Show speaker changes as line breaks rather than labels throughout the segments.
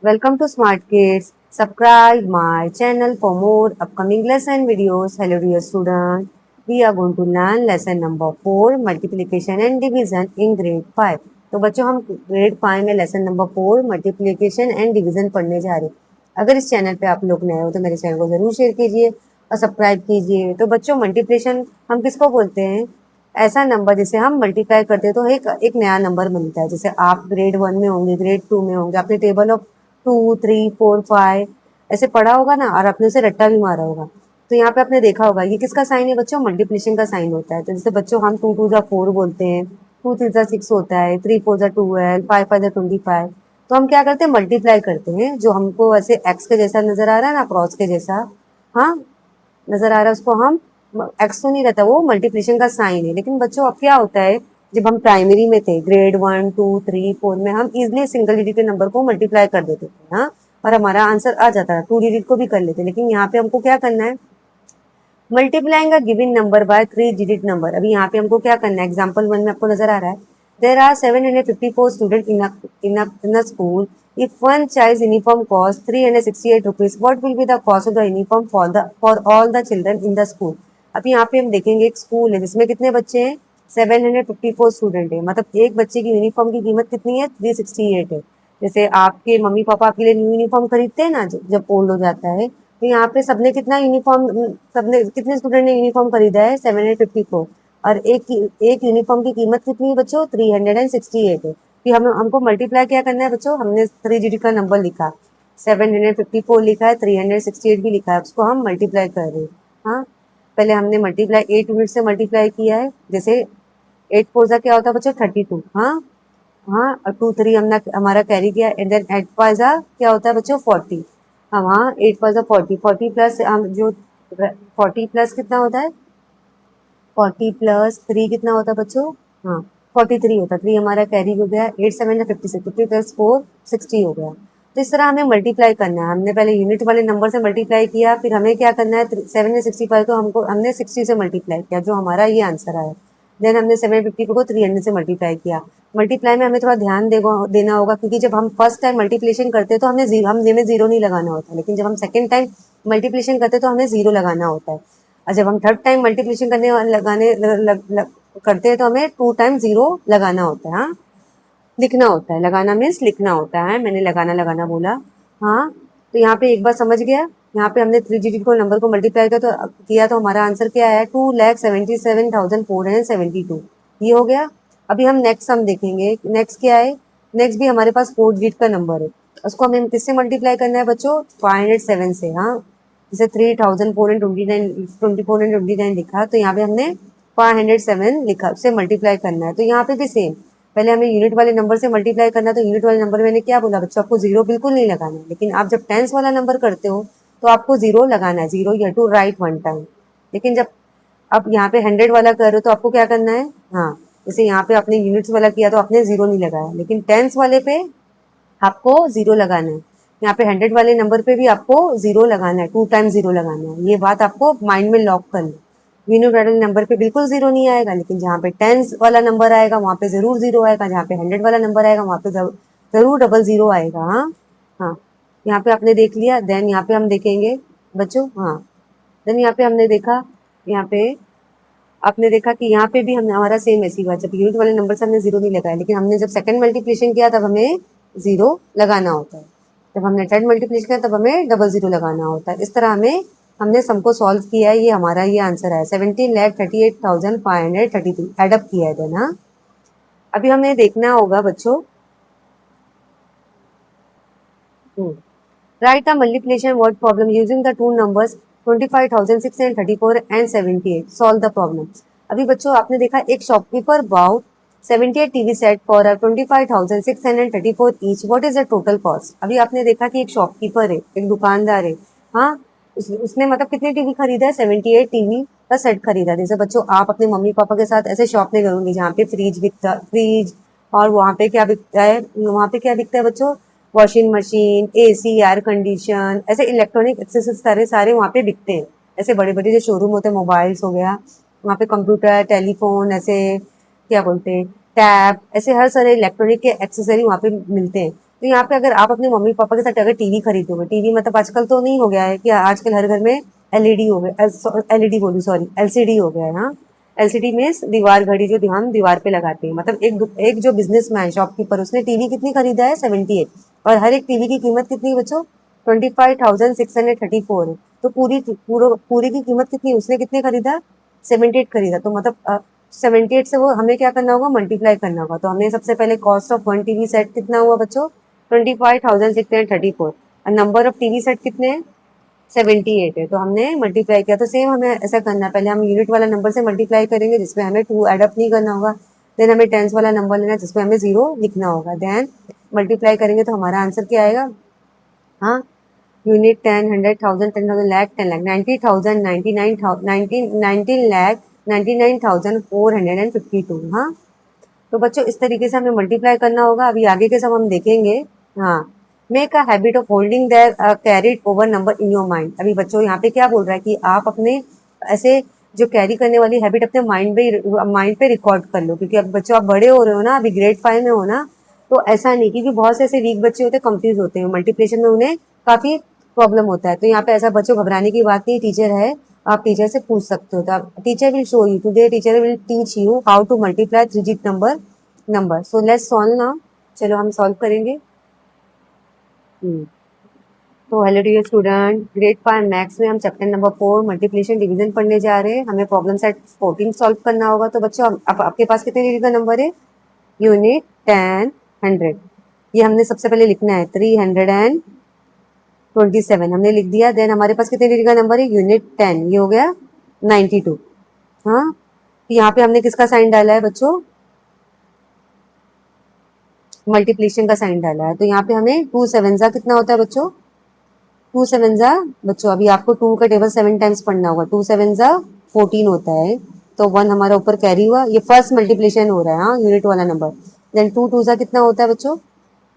Welcome to Smart Kids. Subscribe my channel for more upcoming lesson videos. Hello dear student. We are going to learn lesson number 4 multiplication and division in grade 5. तो बच्चों हम grade 5 में lesson number 4 multiplication and division पढ़ने जा रहे हैं. अगर इस चैनल पे आप लोग नए हो तो मेरे चैनल को जरूर शेयर कीजिए और सब्सक्राइब कीजिए. तो बच्चों मल्टीप्लिकेशन हम किसको बोलते हैं? ऐसा नंबर जिसे हम मल्टीप्लाई करते हैं तो एक नया नंबर बनता है. जैसे आप ग्रेड 1 में होंगे, ग्रेड 2 में होंगे, आपने टेबल ऑफ 2, 3, 4, 5 ऐसे पढ़ा होगा ना, और आपने उसे रट्टा भी मारा होगा. तो यहाँ पे आपने देखा होगा ये किसका साइन है बच्चों? मल्टीप्लिकेशन का साइन होता है. तो जैसे बच्चों हम 2 2 4 बोलते हैं, 2 3 6 होता है, 3 4 12, 5 5 25. तो हम क्या करते हैं? मल्टीप्लाई करते हैं. जो हमको ऐसे एक्स के जैसा नजर आ रहा है ना, क्रॉस के जैसा, हाँ नजर आ रहा है, उसको हम एक्स तो नहीं रहता, वो मल्टीप्लिकेशन का साइन है. लेकिन बच्चों अब क्या होता है, जब हम प्राइमरी में थे ग्रेड 1 2 3 4 में, हम इजिली सिंगल डिजिट के नंबर को मल्टीप्लाई कर देते थे, हाँ, और हमारा आंसर आ जाता था. 2 डिजिट को भी कर लेते. लेकिन यहाँ पे हमको क्या करना है? Multiplying a given number by 3 digit number. अभी यहाँ पे हमको क्या करना है? एग्जाम्पल 1 में आपको नजर आ रहा है, there are 754 student in school. If one child's uniform costs 368 rupees, what will be the cost of the uniform for all the children in the school? अब यहाँ पे हम देखेंगे एक स्कूल है जिसमें कितने बच्चे हैं? 754 स्टूडेंट है. मतलब एक बच्चे की यूनिफॉर्म की कीमत कितनी है? 368 है. जैसे आपके मम्मी पापा आपके लिए न्यू यूनिफॉर्म खरीदते हैं ना, जब ओल्ड हो जाता है, तो यहाँ पे सबने कितना यूनिफॉर्म, सबने कितने स्टूडेंट ने यूनिफॉर्म खरीदा है? 754. और एक यूनिफॉर्म की कीमत कितनी है बच्चों? 368 है. फिर हमको मल्टीप्लाई क्या करना है बच्चों? हमने 3 डिजिट का नंबर लिखा, 754 लिखा है, 368 भी लिखा है, उसको हम मल्टीप्लाई कर रहे हैं. हाँ, पहले हमने मल्टीप्लाई 8 यूनिट से मल्टीप्लाई किया है. जैसे 8 फोर जा क्या होता है बच्चों? 32. हाँ हाँ, और 2 3 हमने हमारा कैरी किया. एंड देन 8 फाइव जा क्या होता है बच्चों? 40. हाँ हाँ, 8 फाइव जा 40. 40 प्लस हम जो 40 प्लस कितना होता है? 40 प्लस 3 कितना होता है बच्चों? हाँ, 43 होता है. 3 हमारा कैरी हो गया. 8 7 जा 56. 50 प्लस 4 60 हो गया. तो इस तरह हमें मल्टीप्लाई करना है. हमने पहले यूनिट वाले नंबर से मल्टीप्लाई किया, फिर हमें क्या करना है? 7 या 65 को हमने 60 से मल्टीप्लाई किया, जो हमारा ये आंसर आया. देन हमने 750 को 300 से मल्टीप्लाई किया. मल्टीप्लाई में हमें थोड़ा ध्यान देना होगा, क्योंकि जब हम फर्स्ट टाइम मल्टीप्लिकेशन करते हैं तो हमें जीरो नहीं लगाना होता. लेकिन जब हम सेकेंड टाइम मल्टीप्लिकेशन करते हैं तो हमें जीरो लगाना होता है. और जब हम थर्ड टाइम मल्टीप्लिकेशन करने लगाने करते हैं तो हमें 2 टाइम जीरो लगाना होता है. हाँ, लिखना होता है. लगाना मीन्स लिखना होता है. मैंने लगाना बोला. हाँ, तो यहाँ पे एक बार समझ गया. यहाँ पे हमने 3 डिजिट को नंबर को मल्टीप्लाई किया तो हमारा आंसर क्या है? 2,77,472. ये हो गया. अभी हम नेक्स्ट सम देखेंगे. नेक्स्ट क्या है? नेक्स्ट भी हमारे पास 4 डिजिट का नंबर है. उसको हमें किससे मल्टीप्लाई करना है बच्चों? 507 से. हाँ, जैसे 3,429 लिखा, तो यहाँ पे हमने 507 लिखा, उससे मल्टीप्लाई करना है. तो यहाँ पे भी सेम, पहले हमें यूनिट वाले नंबर से मल्टीप्लाई करना है. तो यूनिट वाले नंबर मैंने क्या बोला बच्चों? आपको जीरो बिल्कुल नहीं लगाना है. लेकिन आप जब टेंस वाला नंबर करते हो तो आपको जीरो लगाना है. Zero you to write 1 time. लेकिन जब आप यहाँ पे 100 वाला कर रहे हो तो आपको क्या करना है? हाँ, जैसे यहाँ पे आपने यूनिट्स वाला किया तो आपने जीरो नहीं लगाया, लेकिन टेंस वाले पे आपको जीरो लगाना है. यहाँ पे 100 वाले नंबर पे भी आपको जीरो लगाना है. 2 टाइम जीरो लगाना है. ये बात आपको माइंड में लॉक करनी. यूनिट वाले नंबर पे बिल्कुल जीरो नहीं आएगा, लेकिन जहाँ पे टेंस वाला नंबर आएगा वहां पे जरूर जीरो आएगा. जहाँ पे 100 वाला नंबर आएगा वहां पे जरूर डबल जीरो आएगा. हाँ हाँ, यहाँ पे आपने देख लिया. देन यहाँ पे हम देखेंगे बच्चों. हाँ, देन यहाँ पे हमने देखा, यहाँ पे आपने देखा कि यहाँ पे भी हमने हमारा सेम ऐसी बात, जब यूनिट वाले नंबर से हमने जीरो नहीं लगाया, लेकिन हमने जब सेकंड मल्टीप्लिकेशन किया तब हमें जीरो लगाना होता है. जब हमने थर्ड मल्टीप्लिकेशन किया तब हमें डबल जीरो लगाना होता है. इस तरह हमने सम को सॉल्व किया है. ये हमारा ये आंसर है 17,38,533. एडअप किया है ना. अभी हमें देखना होगा बच्चों, write the multiplication word problem using the two numbers 25,634 and 78. Solve the problem. अभी बच्चों आपने देखा एक shopkeeper bought 78 TV set for 25,634 each. What is the total cost? अभी आपने देखा कि एक शॉपकीपर है, एक दुकानदार है. हाँ, उसने मतलब कितने टीवी खरीदा है? 78 टीवी का सेट खरीदा. जैसे बच्चों आप अपने मम्मी पापा के साथ ऐसे शॉप नहीं करूंगी जहाँ पे फ्रिज, और वहाँ पे क्या बिकता है? वहाँ पे क्या बिकता है बच्चों? Washing machine, AC, air condition, ऐसे इलेक्ट्रॉनिक एक्सेसरीज सारे सारे वहाँ पे बिकते हैं. ऐसे बड़े बड़े जो शोरूम होते हैं, मोबाइल्स हो गया, वहाँ पे कंप्यूटर, टेलीफोन, ऐसे क्या बोलते हैं, टैब, ऐसे हर सारे इलेक्ट्रॉनिक के एक्सेसरी वहाँ पे मिलते हैं. तो यहाँ पे अगर आप अपने मम्मी पापा के साथ अगर टीवी खरीदोगे, टीवी मतलब आजकल तो नहीं हो गया है कि आजकल हर घर में एलईडी हो गया, एलईडी बोलूँ सॉरी, एलसीडी हो गया है। हाँ, एलसीडी मीन्स दीवार घड़ी, जो हम दीवार पे लगाते हैं। मतलब एक जो बिजनेसमैन शॉपकीपर, उसने टीवी कितनी खरीदा है, 78। और हर एक टीवी की कीमत कितनी है बच्चों, 25,634 है। तो पूरी की कीमत कितनी, उसने कितने खरीदा, 78 खरीदा। तो मतलब 78 से वो हमें क्या करना होगा, मल्टीप्लाई करना होगा। तो हमने सबसे पहले cost of one TV set कितना हुआ बच्चों, 25,634। और नंबर ऑफ टीवी सेट कितने हैं, 78 है। तो हमने मल्टीप्लाई किया। तो सेम हमें ऐसा करना है, पहले हम यूनिट वाला नंबर से मल्टीप्लाई करेंगे जिसमें हमें 2 एडअप नहीं करना होगा। देन हमें टेंस वाला नंबर लेना है जिसमें हमें 0 लिखना होगा। देन मल्टीप्लाई करेंगे तो हमारा आंसर क्या आएगा, हाँ, यूनिट 10, 100, 1000, 10,000, लाख, 10 लाख, 90,000, 19 लाख 99,452। हाँ, तो बच्चों इस तरीके से हमें मल्टीप्लाई करना होगा। अभी आगे के सब हम देखेंगे। हाँ, make a habit of holding the carried over number in your mind. अभी बच्चों यहाँ पे क्या बोल रहा है कि आप अपने ऐसे जो कैरी करने वाली हैबिट अपने माइंड पे रिकॉर्ड कर लो, क्योंकि अब बच्चों आप बड़े हो रहे हो ना, अभी ग्रेड 5 में हो ना। तो ऐसा नहीं, क्योंकि बहुत से ऐसे वीक बच्चे होते हैं, कंफ्यूज होते हैं मल्टीप्लिकेशन में, उन्हें काफी प्रॉब्लम होता है। तो यहाँ पे ऐसा बच्चों घबराने की बात नहीं, टीचर है, आप टीचर से पूछ सकते हो। तो teacher will show you today, teacher will teach you how to multiply 3 digit number. So let's solve now. चलो हम सॉल्व करेंगे। तो hello dear student, grade 5 maths में हम चैप्टर नंबर 4 मल्टीप्लिकेशन डिवीजन पढ़ने जा रहे हैं। हमें प्रॉब्लम सेट 14 सॉल्व करना होगा। तो बच्चों आपके पास कितने डिजिट का नंबर है, यूनिट 10, 100। ये हमने सबसे पहले लिखना है 327 हमने लिख दिया। देन हमारे पास कितने डिजिट का नंबर है, यूनिट 10, ये हो गया 92। हाँ, तो यहाँ पे हमने किसका साइन डाला है बच्चों, मल्टीप्लिकेशन का साइन डाला है। तो यहाँ पे हमें 2 7 जा कितना होता है बच्चों, 2 7 जा बच्चों, अभी आपको 2 का टेबल 7 टाइम्स पढ़ना होगा। 2 7 जा 14 होता है। तो 1 हमारा ऊपर कैरी हुआ, ये फर्स्ट मल्टीप्लिकेशन हो रहा है, हाँ, यूनिट वाला नंबर। देन 2 2 जा कितना होता है बच्चों,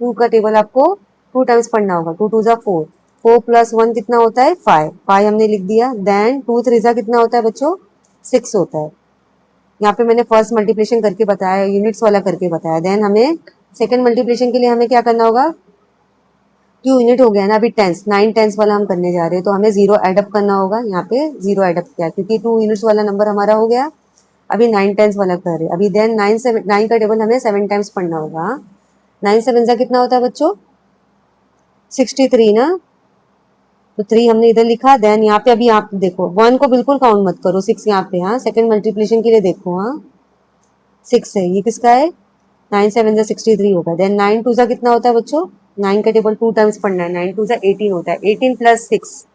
2 का टेबल आपको 2 टाइम्स पढ़ना होगा। 2 2 जा 4, 4 प्लस 1 कितना होता है, 5, 5 हमने लिख दिया। देन 2 3 जा कितना होता है बच्चों, 6 होता है। यहाँ पे मैंने फर्स्ट मल्टीप्लिकेशन करके बताया, यूनिट्स वाला करके बताया। देन हमें सेकंड मल्टीप्लिकेशन के लिए हमें क्या करना होगा, 2 यूनिट हो गया ना, अभी टेंस 9 टेंस वाला हम करने जा रहे हैं। तो हमें 0 एडअप करना होगा। यहाँ पे 0 एडअप किया क्योंकि 2 यूनिट्स वाला नंबर हमारा हो गया। अभी 9 टेंस वाला कर रहे हैं। अभी देन 9 का टेबल हमें 7 टाइम्स पढ़ना होगा। 9 7 जा कितना होता है बच्चों, 63 ना। तो 3 हमने इधर लिखा। देन यहाँ पे अभी आप देखो 1 को बिल्कुल काउंट मत करो, 6 यहाँ पे, हाँ, सेकंड मल्टीप्लिकेशन के लिए देखो, हाँ, 6 है, ये किसका है, 9 7 जा 63 होगा। देन 9 2 जा कितना होता है बच्चों, 9 का टेबल 2 टाइम्स पढ़ना है। 9 2 जा 18 होता है। 18 प्लस 6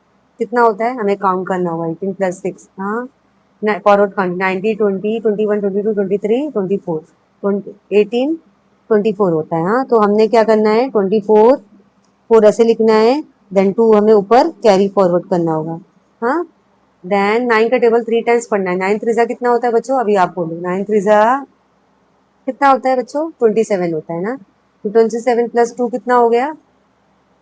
कितना होता है, हमें काउंट करना होगा। 18 प्लस 6, हाँ, फॉरवर्ड काउंट 90 20 21 22 23 24 18 24 होता है। हाँ, तो हमने क्या करना है, 24 4 ऐसे लिखना है। देन 2 हमें ऊपर कैरी फॉरवर्ड करना होगा। हाँ, देन 9 का टेबल 3 टाइम्स पढ़ना है। 9 3 जा कितना होता है बच्चों, अभी आप बोलो, 9 3 जा कितना होता है बच्चों, 27 होता है ना। तो 27 प्लस 2 कितना हो गया,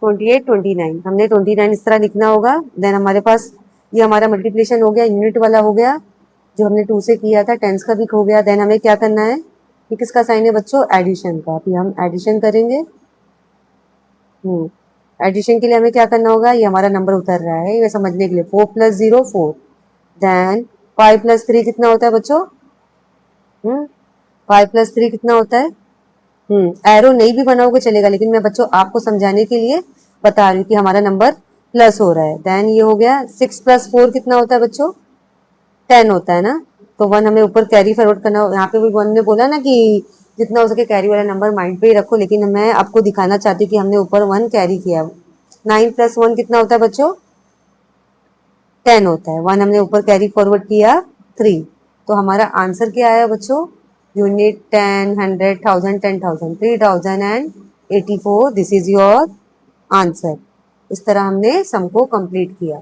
28 29। हमने 29 इस तरह लिखना होगा। देन हमारे पास ये हमारा मल्टीप्लिकेशन हो गया, यूनिट वाला हो गया जो हमने 2 से किया था। टेंस का भी हो गया। देन हमें क्या करना है, ये किसका साइन है बच्चों, एडिशन का। अभी हम एडिशन करेंगे। एडिशन के लिए हमें क्या करना होगा, ये हमारा नंबर उतर रहा है, ये समझने के लिए 4 प्लस 0 4। देन 5 प्लस 3 कितना होता है बच्चों, 5 प्लस 3 कितना होता है, एरो नहीं भी बनाओगे चलेगा, लेकिन मैं बच्चों आपको समझाने के लिए बता रही हूँ कि हमारा नंबर प्लस हो रहा है। देन ये हो गया 6 प्लस 4 कितना होता है बच्चों, 10 होता है ना। तो 1 हमें ऊपर कैरी फॉरवर्ड करना। यहाँ पे भी 1 ने बोला ना कि जितना हो सके कैरी वाला नंबर माइंड पे ही रखो, लेकिन मैं आपको दिखाना चाहती हूँ कि हमने ऊपर 1 कैरी किया। 9 प्लस 1 कितना होता है बच्चों, 10 होता है। 1 हमने ऊपर कैरी फॉरवर्ड किया 3। तो हमारा आंसर क्या आया बच्चों, unit 10 100 1000 10,000 3084। This is your answer. इस तरह हमने सम को कंप्लीट किया।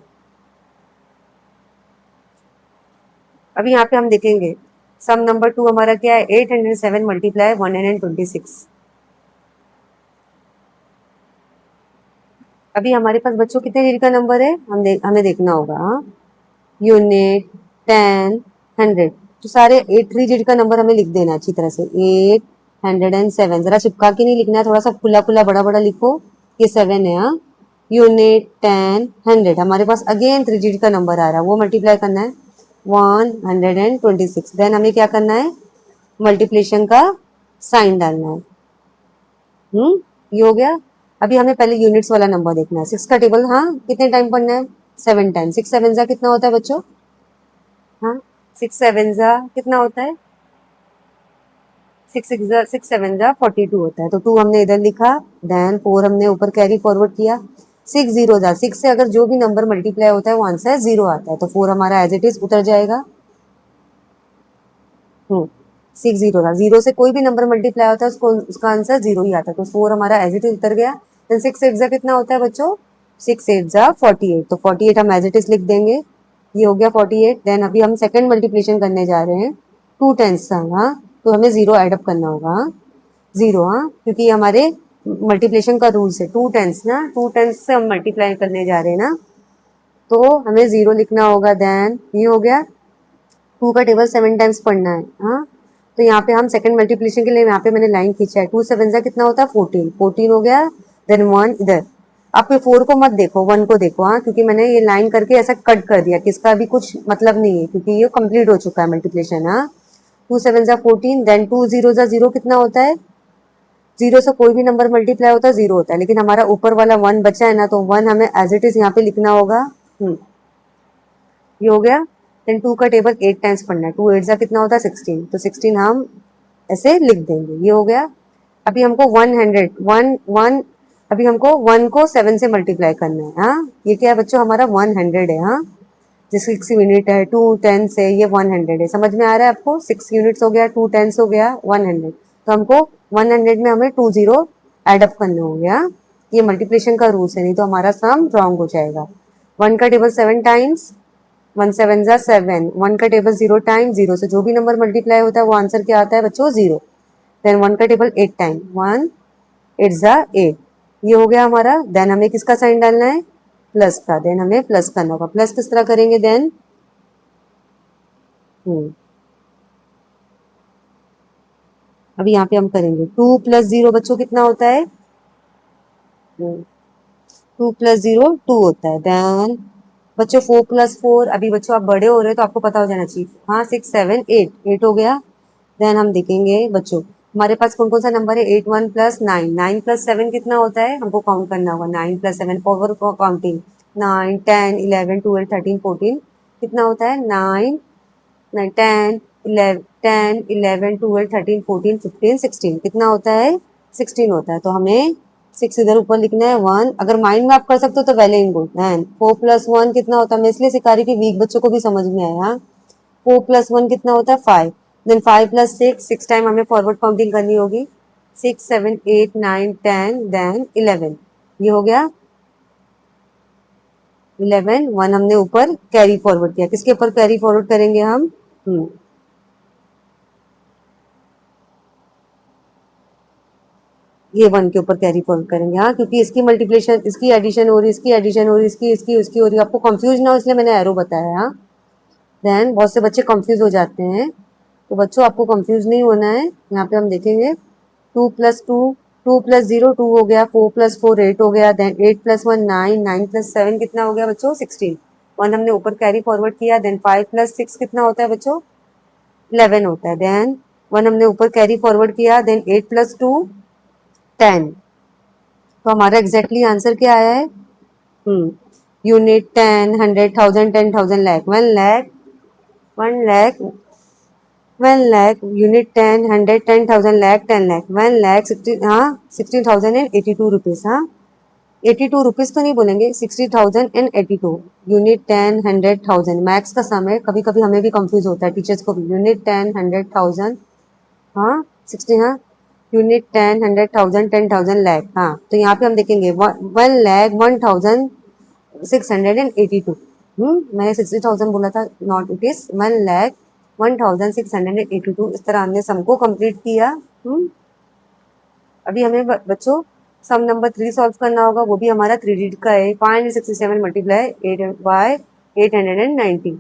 अभी यहाँ पे हम देखेंगे सम नंबर 2 हमारा क्या है, 807 मल्टीप्लाई 126। अभी हमारे पास बच्चों कितने डिजिट का नंबर है, हमें देखना होगा। हाँ, यूनिट 10 100, तो सारे 8 3 डिजिट का नंबर हमें लिख देना अच्छी तरह से। 8 107, जरा चिपका के नहीं लिखना है, थोड़ा सा खुला खुला बड़ा बड़ा लिखो। ये 7 है। हाँ, यूनिट 10 100 हमारे पास अगेन 3 डिजिट का नंबर आ रहा है, वो मल्टीप्लाई करना है 126। देन हमें क्या करना है, मल्टीप्लिकेशन का साइन डालना है। ये हो गया। अभी हमें पहले यूनिट्स वाला नंबर देखना है। 6 का टेबल, हाँ, कितने टाइम पढ़ना है, 7 टाइम। 6 7 जा कितना होता है बच्चों, हाँ, 6 7 जा कितना होता है, 6 7 जा 42 होता है। तो 2 हमने इधर लिखा, देन 4 हमने ऊपर कैरी फॉरवर्ड किया। 6 0 जा, 6 से अगर जो भी नंबर मल्टीप्लाई होता है वो आंसर 0 आता है, तो 4 हमारा एज इट इज उतर जाएगा। 6 0 था, 0 से कोई भी नंबर मल्टीप्लाई होता है उसको उसका आंसर 0 ही आता है, तो 4 हमारा एज इट इज उतर गया। देन 6 8 जा कितना होता है बच्चों, 6 8 जा 48, तो 48 हम एज इट इज लिख देंगे। ये हो गया 48। देन अभी हम सेकंड मल्टीप्लिकेशन करने जा रहे हैं, 2 10 था, हाँ, तो हमें 0 एडअप करना होगा। 0, हाँ, क्योंकि हमारे मल्टीप्लिकेशन का रूल्स है 2 10 ना, 2 10 से हम मल्टीप्लाई करने जा रहे हैं ना, तो हमें 0 लिखना होगा। देन ये हो गया, 2 का टेबल 7 टाइम्स पढ़ना है, हाँ, तो यहाँ पे हम सेकंड मल्टीप्लिकेशन के लिए यहाँ पे मैंने लाइन खींचा है। 2 7 जा कितना होता है 14, 14 हो गया। देन 1 इधर, आप ये 4 को मत देखो, 1 को देखो, हाँ, क्योंकि मैंने ये लाइन करके ऐसा कट कर दिया कि इसका अभी कुछ मतलब नहीं है, क्योंकि ये कंप्लीट हो चुका है मल्टीप्लिकेशन। हाँ, 2 7 जा 14, देन 2 0 जा 0 कितना होता है, 0 से कोई भी नंबर मल्टीप्लाई होता है 0 होता है, लेकिन हमारा ऊपर वाला 1 बचा है ना, तो 1 हमें एज इट इज यहाँ पे लिखना होगा। ये हो गया। देन 2 का टेबल 8 टाइम्स पढ़ना है, 2 8 जा कितना होता है 16, तो 16 हम ऐसे लिख देंगे। ये हो गया। अभी हमको 100 वन वन अभी हमको 1 को 7 से मल्टीप्लाई करना है। हाँ, ये क्या है बच्चों, हमारा 100 है। हाँ, जैसे 6 यूनिट है, 2 10 से ये 100 है, समझ में आ रहा है आपको, 6 यूनिट्स हो गया, 2 10 हो गया, 100, तो हमको 100 में हमें 2 0 एडअप करना हो गया। ये मल्टीप्लिकेशन का रूल्स है, नहीं तो हमारा सम रॉन्ग हो जाएगा। 1 का टेबल 7 टाइम्स, 1 7 जा 7, 1 का टेबल 0 टाइम, 0 से जो भी नंबर मल्टीप्लाई होता है वो आंसर क्या आता है बच्चों, 0। देन 1 का टेबल 8 टाइम, 1 8 जा 8, ये हो गया हमारा। देन हमें किसका साइन डालना है, प्लस का। देन हमें प्लस करना होगा। प्लस किस तरह करेंगे, देन अभी यहाँ पे हम करेंगे 2 प्लस 0 बच्चों कितना होता है, 2 प्लस 0 2 होता है। देन बच्चों 4 प्लस 4, अभी बच्चों आप बड़े हो रहे हो तो आपको पता हो जाना चाहिए। हाँ, 6 7 8, 8 हो गया। देन हम देखेंगे बच्चों हमारे पास कौन कौन सा नंबर है, 8 1 प्लस 9, 9 प्लस 7 कितना होता है, हमको काउंट करना होगा। 9 प्लस 7 पावर काउंटिंग, 9 10 11 12 13 14 कितना होता है, 9 9 10 11 10 11 12 13 14 15 16 कितना होता है, 16 होता है। तो हमें 6 इधर ऊपर लिखना है। 1 अगर माइंड में आप कर सकते हो तो वेल एंड गुड। 4 प्लस 1 कितना होता है, मैं इसलिए सिखा रही कि वीक बच्चों को भी समझ में आया। 4 प्लस 1 कितना होता है 5। देन 5 प्लस 6, 6 टाइम हमें फॉरवर्ड काउंटिंग करनी होगी। 6 7 8 9 10 देन 11, ये हो गया 11। 1 हमने ऊपर कैरी फॉरवर्ड किया, किसके ऊपर कैरी फॉरवर्ड करेंगे हम, ये 1 के ऊपर कैरी फॉरवर्ड करेंगे। हाँ, क्योंकि इसकी मल्टीप्लिकेशन, इसकी एडिशन हो रही, इसकी एडिशन हो रही, इसकी इसकी उसकी हो रही, आपको कंफ्यूज ना हो इसलिए मैंने एरो बताया। हाँ, देन बहुत से बच्चे कंफ्यूज हो जाते हैं, तो बच्चों आपको कंफ्यूज नहीं होना है। यहाँ पे हम देखेंगे 2 प्लस 2, 2 प्लस 0 2 हो गया, 4 प्लस 4 8 हो गया, देन 8 प्लस 1 9, 9 प्लस 7 कितना हो गया बच्चों 16। 1 हमने ऊपर कैरी फॉरवर्ड किया। देन 5 प्लस 6 कितना होता है बच्चों, 11 होता है। देन 1 हमने ऊपर कैरी फॉरवर्ड किया। देन 8 प्लस 2 10, तो हमारा एग्जैक्टली आंसर क्या आया है, यूनिट 10 100 1000 10,000 लाख 1 लाख 1 लाख 1 लाख, यूनिट 10 100 10,000 लाख 10 लाख 1 लाख 60, हाँ, 16,082 रुपीज। हाँ, 82 रुपीज तो नहीं बोलेंगे, 60,082। यूनिट 10 100 1000 मैथ्स का सम है, कभी कभी हमें भी कंफ्यूज होता है, टीचर्स को भी। यूनिट 10 100 1000, हाँ 60, हाँ, यूनिट 10 100 1000 10,000 लाख। हाँ, तो यहाँ पे हम देखेंगे 1 लाख 1,682। मैंने 60,000 बोला था, नॉट, इट इज 1 लाख 1,682। इस तरह हमने सम को कंप्लीट किया। अभी हमें बच्चों सम नंबर 3 सॉल्व करना होगा, वो भी हमारा 3 डिजिट का है। 567 मल्टीप्लाई 8 बाय 890।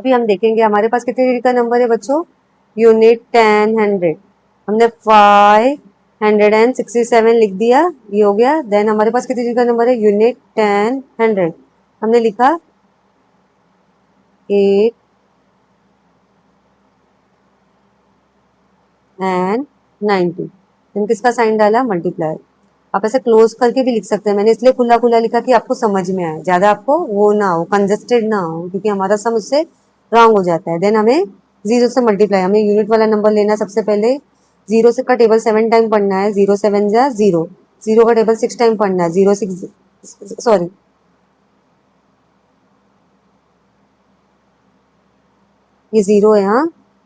अभी हम देखेंगे हमारे पास कितने डिजिट का नंबर है बच्चों, यूनिट 10 100, हमने 567 लिख दिया, ये हो गया। देन हमारे पास कितने डिजिट का नंबर है, यूनिट 10 100, हमने लिखा 8 एंड 90, देन किसका साइन डाला, मल्टीप्लाई। आप ऐसे क्लोज करके भी लिख सकते हैं, मैंने इसलिए खुला खुला लिखा कि आपको समझ में आए, ज्यादा आपको वो ना हो, कंजस्टेड ना हो, क्योंकि हमारा सम उससे रॉन्ग हो जाता है। देन हमें जीरो से मल्टीप्लाई, हमें यूनिट वाला नंबर लेना है। सबसे पहले जीरो से का टेबल 7 टाइम पढ़ना है, 0 7 जा 0, जीरो का टेबल 6 टाइम पढ़ना है, 0 6 सॉरी ये जीरो है, हाँ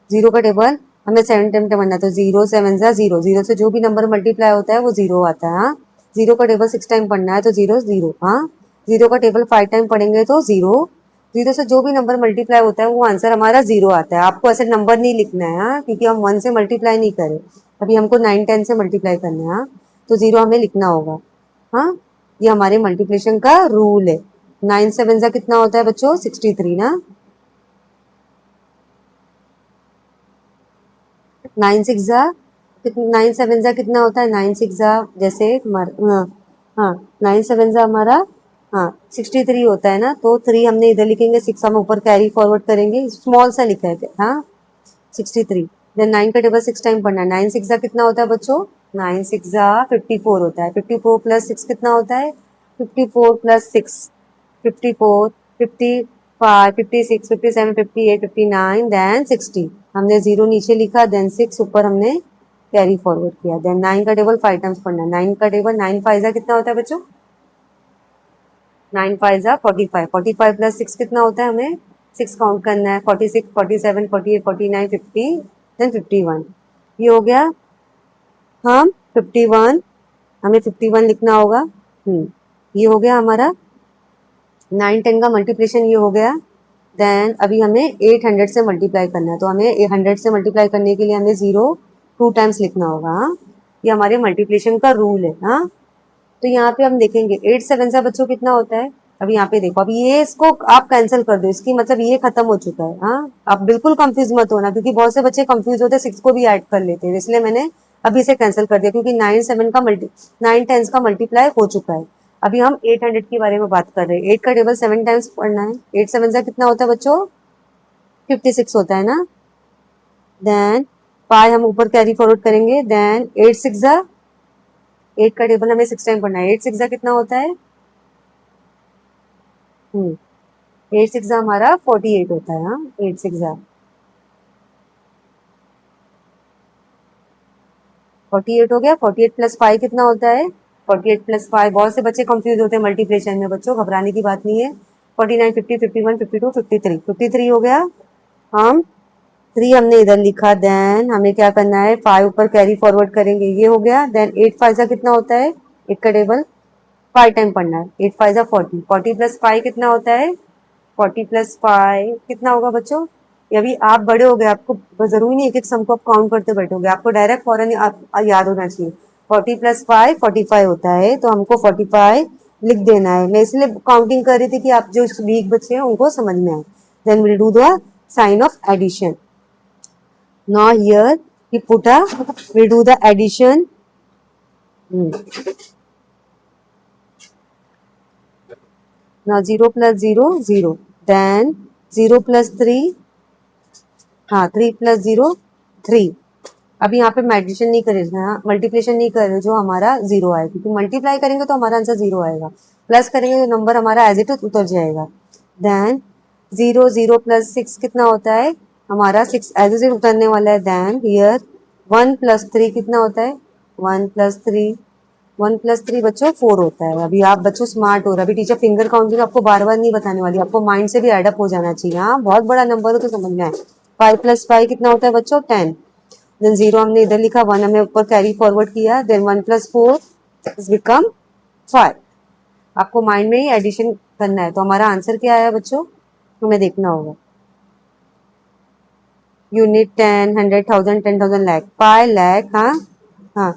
जीरो का टेबल हमें 7 टाइम पढ़ना है, तो 0 7 जा 0, जीरो से जो भी नंबर मल्टीप्लाई होता है वो जीरो आता है। हाँ जीरो का टेबल 6 टाइम पढ़ना है, तो जीरो जीरो, हाँ जीरो का टेबल 5 टाइम पढ़ेंगे तो जीरो, जीरो से जो भी नंबर मल्टीप्लाई होता है वो आंसर हमारा जीरो आता है। आपको ऐसे नंबर नहीं लिखना है, हाँ क्योंकि हम 1 से मल्टीप्लाई नहीं करें, अभी हमको 9 10 से मल्टीप्लाई करना है। हाँ तो जीरो हमें लिखना होगा। हाँ ये हमारे मल्टीप्लिकेशन का रूल है। 9 7 जा कितना होता है बच्चों, 63 ना। 9 6 जा 9 7 जा कितना होता है, 9 6 जा जैसे हाँ हाँ 9 7 जा हमारा हाँ 63 होता है ना, तो 3 हमने इधर लिखेंगे, 6 हम ऊपर कैरी फॉरवर्ड करेंगे, स्मॉल सा लिखा है हाँ 63। देन 9 का टेबल 6 टाइम पढ़ना है, 9 6 जा कितना होता है बच्चों, 9 6 जा 54 होता है, 54 प्लस 6 कितना होता है, 54 प्लस 6 54 55 56 57 58 59 देन 60, हमने जीरो नीचे लिखा, देन 6 ऊपर हमने कैरी फॉरवर्ड किया। देन 9 का टेबल 5 टाइम्स पढ़ना है, 9 का टेबल 9 5 जा कितना होता है बच्चों, 9 5 जा 45, 45 प्लस 6 कितना होता है, हमें 6 काउंट करना है, 46 47 48 49 50 देन 51, ये हो गया। हम 51, हमें 51 लिखना होगा। ये हो गया हमारा 9 10 का मल्टीप्लिकेशन, ये हो गया। देन अभी हमें 800 से मल्टीप्लाई करना है, तो हमें 100 से मल्टीप्लाई करने के लिए हमें जीरो 2 टाइम्स लिखना होगा। हाँ ये हमारे मल्टीप्लिकेशन का रूल है। हाँ तो यहाँ पे हम देखेंगे 8 7 से बच्चों कितना होता है, अब यहाँ पे देखो, अब ये इसको आप कैंसिल कर दो, इसकी मतलब ये खत्म हो चुका है। हाँ आप बिल्कुल कंफ्यूज मत होना, क्योंकि बहुत से बच्चे कंफ्यूज होते हैं, 6 को भी ऐड कर लेते हैं, इसलिए मैंने अभी इसे कैंसिल कर दिया, क्योंकि 9 10 का मल्टीप्लाई हो चुका है। अभी हम 800 के बारे में बात कर रहे हैं, 8 का टेबल 7 टाइम्स पढ़ना है, 8 7 से कितना होता है बच्चों, 56 होता है ना। देन 5 हम ऊपर कैरी फॉरवर्ड करेंगे, देन 8 6 जा 8 का टेबल हमें 6 टाइम पढ़ना है, 8 6 जा कितना होता है, 8 6 जा हमारा 48 होता है। हाँ 8 6 जा 48 हो गया। 48 प्लस 5 कितना होता है, 48 प्लस 5, बहुत से बच्चे कंफ्यूज होते हैं मल्टीप्लिकेशन में, बच्चों घबराने की बात नहीं है। 49 50 51 52 53, 53 हो गया। हम 3 हमने इधर लिखा, देन हमें क्या करना है, 5 ऊपर कैरी फॉरवर्ड करेंगे, ये हो गया। देन 8 5 जा कितना होता है, 8 का टेबल 5 टाइम पढ़ना है, 8 5 जा 40, 40 प्लस 5 कितना होता है, 40 प्लस 5 कितना होगा बच्चों, ये अभी आप बड़े हो गए, आपको जरूरी नहीं है कि सम को आप काउंट करते बैठोगे, आपको डायरेक्ट फौरन याद होना चाहिए। 40 प्लस 5 45 होता है, तो हमको 45 लिख देना है। मैं इसलिए काउंटिंग कर रही थी कि आप जो वीक बच्चे हैं उनको समझ में आए। Then will do the sign of addition. Now here we put a, we do the addition. Now 0 plus 0 0, then 0 plus 3, हाँ 3 plus 0 3। अभी यहाँ पे एडिशन नहीं करेगा, मल्टीप्लिकेशन नहीं कर रहे, जो हमारा जीरो आएगा, क्योंकि मल्टीप्लाई करेंगे तो हमारा आंसर जीरो आएगा, प्लस करेंगे तो नंबर हमारा एज इट इज उतर जाएगा। देन 0 0 प्लस 6 कितना होता है, हमारा 6 एज इट इज उतरने वाला है। देन हियर 1 प्लस 3 कितना होता है, 1 प्लस 3, 1 प्लस 3 बच्चों 4 होता है। अभी आप बच्चों स्मार्ट हो रहे, अभी टीचर फिंगर काउंटिंग आपको बार बार नहीं बताने वाली, आपको माइंड से भी एडअप हो जाना चाहिए। हाँ बहुत बड़ा नंबर हो तो समझ में आए। 5 प्लस 5 कितना होता है बच्चों, 10। देन 0 हमने इधर लिखा, 1 हमने ऊपर कैरी फॉरवर्ड किया, देन 1 प्लस 4 इज बिकम 5। आपको माइंड में ही एडिशन करना है, तो हमारा आंसर क्या आया बच्चों, हमें देखना होगा। यूनिट 10 100 1000 10,000 लाख, पाई लाख, हाँ हाँ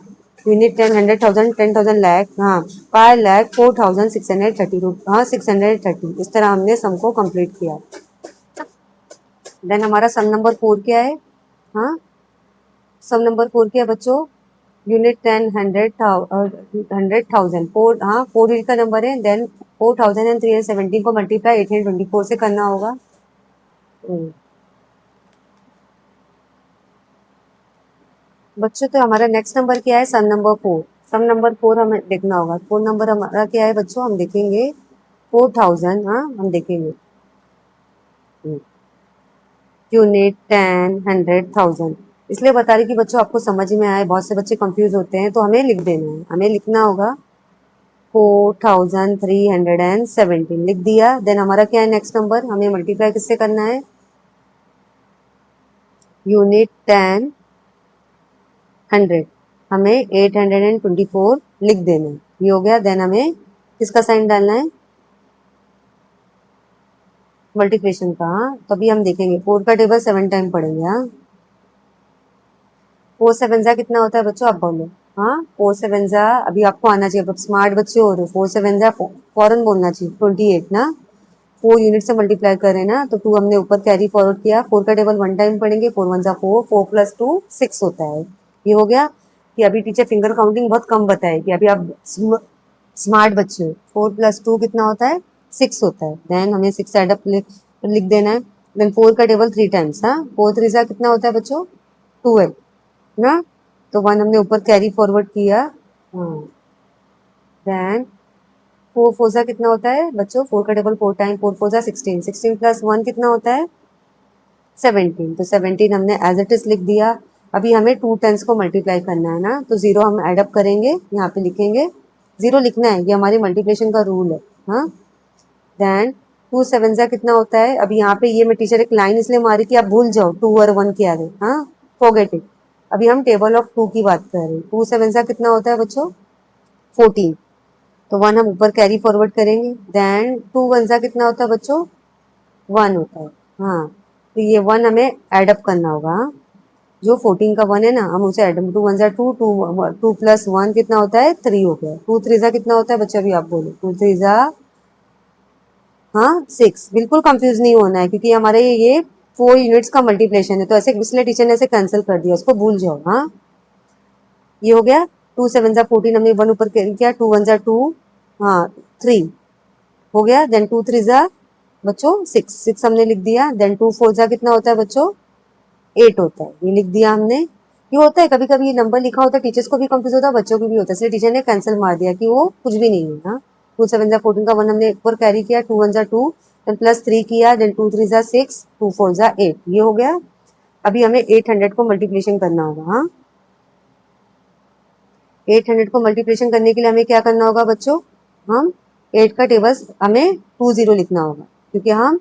यूनिट 10 100 1000 10,000 लाख, हाँ पाई लाख 4630, हाँ 630, इस तरह हमने सम को कंप्लीट किया। देन हमारा सम नंबर 4 क्या है? हाँ, सम नंबर 4 क्या है बच्चों? यूनिट 10, 100,000 4, हाँ 4 यूनिट का नंबर है। देन 4,317 को मल्टीप्लाई 824 से करना होगा। बच्चों तो हमारा नेक्स्ट नंबर क्या है? सम नंबर 4। सम नंबर 4 हमें देखना होगा। 4 नंबर हमारा क्या है बच्चों? हम देखेंगे 4,000। हाँ, हम देखेंगे यूनिट 10, 100,000। इसलिए बता रही कि बच्चों आपको समझ में आए। बहुत से बच्चे कंफ्यूज होते हैं, तो हमें लिख देना है। हमें लिखना होगा 4,317 लिख दिया। देन हमारा क्या है नेक्स्ट नंबर? हमें मल्टीप्लाई किससे करना है? यूनिट 10, 100 हमें 824 लिख देना है। ये हो गया। देन हमें किसका साइन डालना है? मल्टीप्लिकेशन का। हाँ, तो अभी हम देखेंगे 4 का टेबल 7 टाइम पढ़ेंगे। हाँ, 4 7 जा कितना होता है बच्चों? आप बोलो। हाँ, 4 7 जा, अभी आपको आना चाहिए, अब स्मार्ट बच्चे हो रहे हो। 4 7 जा फौरन बोलना चाहिए 28 ना। 4 यूनिट से मल्टीप्लाई करें ना, तो 2 हमने ऊपर कैरी फॉरवर्ड किया। 4 का टेबल 1 टाइम पढ़ेंगे। 4 1 जा 4, 4 प्लस 2 6 होता है। ये हो गया। कि अभी टीचर फिंगर काउंटिंग बहुत कम बताएगी, अभी आप स्मार्ट बच्चे हो। 4 प्लस 2 कितना होता है? 6 होता है। देन हमें 6 एडअप लिख देना है। देन 4 का टेबल 3 टाइम्स। हाँ, 4 3 जा कितना होता है बच्चों? 12 ना। तो 1 हमने ऊपर कैरी फॉरवर्ड किया। हाँ, देन 4 4 जा कितना होता है बच्चों? 4 का टेबल 4 टाइम, 4 4 जा 16, 16 प्लस 1 कितना होता है? 17। तो 17 हमने एज इट इज लिख दिया। अभी हमें 2 टेंस को मल्टीप्लाई करना है ना, तो 0 हम एडअप करेंगे, यहाँ पे लिखेंगे 0 लिखना है। ये हमारे मल्टीप्लिकेशन का रूल है। हाँ, देन 2 7 जा कितना होता है? अभी यहाँ पे ये मैं टीचर एक लाइन इसलिए मारी कि आप भूल जाओ 2 और 1 क्या है। हाँ, फॉरगेट इट। अभी हम टेबल ऑफ 2 की बात कर रहे हैं। 2 7 जा कितना होता है बच्चों? 14। तो 1 हम ऊपर कैरी फॉरवर्ड करेंगे। देन 2 1 जा कितना होता है बच्चों? 1 होता है। हाँ, तो ये 1 हमें एडअप करना होगा। हाँ? जो 14 का 1 है ना, हम उसे एडअप 2 1 जा 2, 2 प्लस 1 कितना होता है? 3 हो गया। 2 3 जा कितना होता है बच्चा? अभी आप बोलो। 2 3 जा, हाँ 6। बिल्कुल कंफ्यूज नहीं होना है, क्योंकि हमारे ये 4 यूनिट्स का मल्टीप्लिकेशन है, तो ऐसे इसलिए टीचर ने ऐसे कैंसिल कर दिया, उसको भूल जाओ। हाँ, ये हो गया। 2 7 जा 14 हमने 1 ऊपर कैरी किया। 2 1 जा 2, हाँ 3 हो गया। देन 2 3 जा बच्चों 6, 6 हमने लिख दिया। देन 2 4 जा कितना होता है बच्चों? 8 होता है। ये लिख दिया हमने। ये होता है कभी कभी, ये नंबर लिखा होता है, टीचर्स को भी कंफ्यूज होता है, बच्चों को भी होता है, इसलिए टीचर ने कैंसिल मार दिया कि वो कुछ भी नहीं है। हाँ, 2 7 जा 14 का 1 हमने ऊपर कैरी किया। 2 1 जा 2, देन प्लस 3 किया। देन 2 3 जा 6, 2 4 जा 8। ये हो गया। अभी हमें 800 को मल्टीप्लिकेशन करना होगा। हाँ, 800 को मल्टीप्लिकेशन करने के लिए हमें क्या करना होगा बच्चों? हम 8 का टेबल हमें 20 लिखना होगा, क्योंकि हम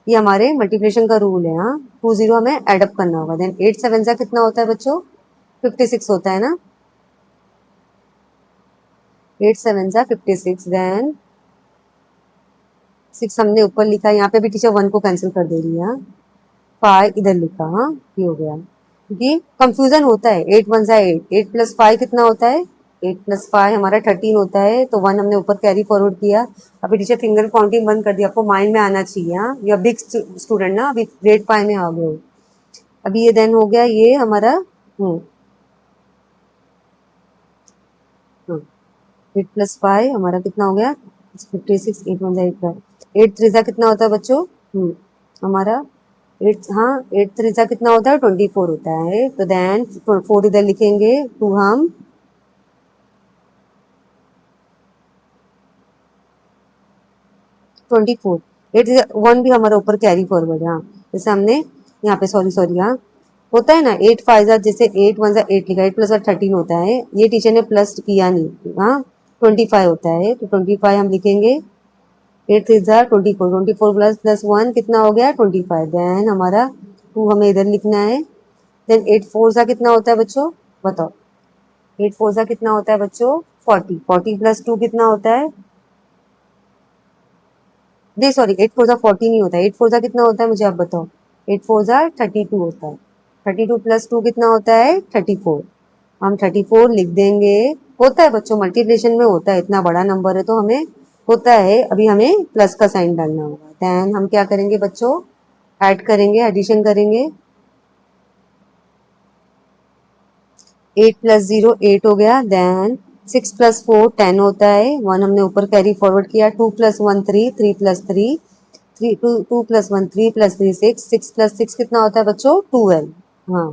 ये हमारे मल्टीप्लिकेशन का रूल है। हाँ, 20 हमें एडअप करना होगा। देन 8 7 जा कितना होता है बच्चों? 56 होता है ना। 8 7 जा 56। देन 6 हमने ऊपर लिखा, यहाँ पे भी टीचर 1 को कैंसिल कर दे रही है। 5 इधर लिखा। हाँ, ये हो गया, क्योंकि कंफ्यूजन होता है। 8 1 जा 8, 8 प्लस 5 कितना होता है? 8 प्लस 5 हमारा 13 होता है। तो 1 हमने ऊपर कैरी फॉरवर्ड किया। अभी टीचर फिंगर काउंटिंग बंद कर दिया, आपको माइंड में आना चाहिए। हाँ, यू बिग स्टूडेंट ना, अभी ग्रेड 5 में आ गए हो। अभी ये देन हो गया ये हमारा। हम्म 8 प्लस 5 हमारा कितना हो गया? 56। 8 1 जा 8, 8 3 जा कितना होता है बच्चों? हमारा 8, हाँ 8 3 जा कितना होता है? 24 होता है। तो देन 4 इधर लिखेंगे। 2 हम 24, 8 1 भी हमारा ऊपर कैरी फॉरवर्ड है। हाँ, जैसे हमने यहाँ पे, सॉरी सॉरी, हाँ होता है ना 8 5 जा, जैसे 8 1 जा 8 लिखा, 8 प्लस 13 होता है। ये टीचर ने प्लस किया नहीं। हाँ, 25 होता है, तो 25 हम लिखेंगे। 8 3 जा 24, 24 प्लस प्लस 1 कितना हो गया? 25। देन हमारा 2 हमें इधर लिखना है। देन 8 4 जा कितना होता है बच्चों? बताओ। 8 4 जा कितना होता है बच्चों? 40, 40 प्लस 2 कितना होता है? नहीं सॉरी, 8 4 जा 40 नहीं होता है। 8 4 जा कितना होता है मुझे आप बताओ? 8 4 जा 32 होता है। 32 प्लस 2 कितना होता है? 34। हम 34 लिख देंगे। होता है बच्चों, मल्टीप्लिकेशन में होता है, इतना बड़ा नंबर है तो हमें होता है। अभी हमें प्लस का साइन डालना होगा। देन हम क्या करेंगे बच्चों? ऐड करेंगे, एडिशन करेंगे। 8 प्लस 0 8 हो गया। देन 6 प्लस 4 10 होता है। 1 हमने ऊपर कैरी फॉरवर्ड किया। 2 plus 1 3 3 plus 3 3 2 plus 1 3 plus 3 6 6 plus 6 कितना होता है बच्चों 12। हाँ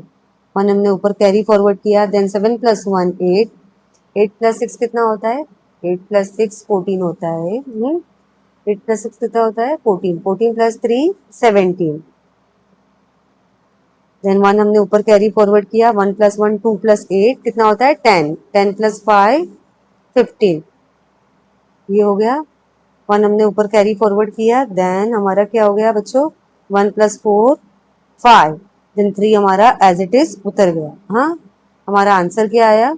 1 हमने ऊपर कैरी फॉरवर्ड किया। देन 7 प्लस 1 8 8 प्लस 6 कितना होता है 8 प्लस 6 14 होता है। 8 प्लस 6 कितना होता है 14 14 प्लस 3 17। देन 1 हमने ऊपर कैरी फॉरवर्ड किया। 1 प्लस 1 2 प्लस 8 कितना होता है 10 10 प्लस 5 15। ये हो गया। 1 हमने ऊपर कैरी फॉरवर्ड किया। देन हमारा क्या हो गया बच्चों 1 प्लस 4 5। देन 3 हमारा एज इट इज उतर गया। हाँ हमारा आंसर क्या आया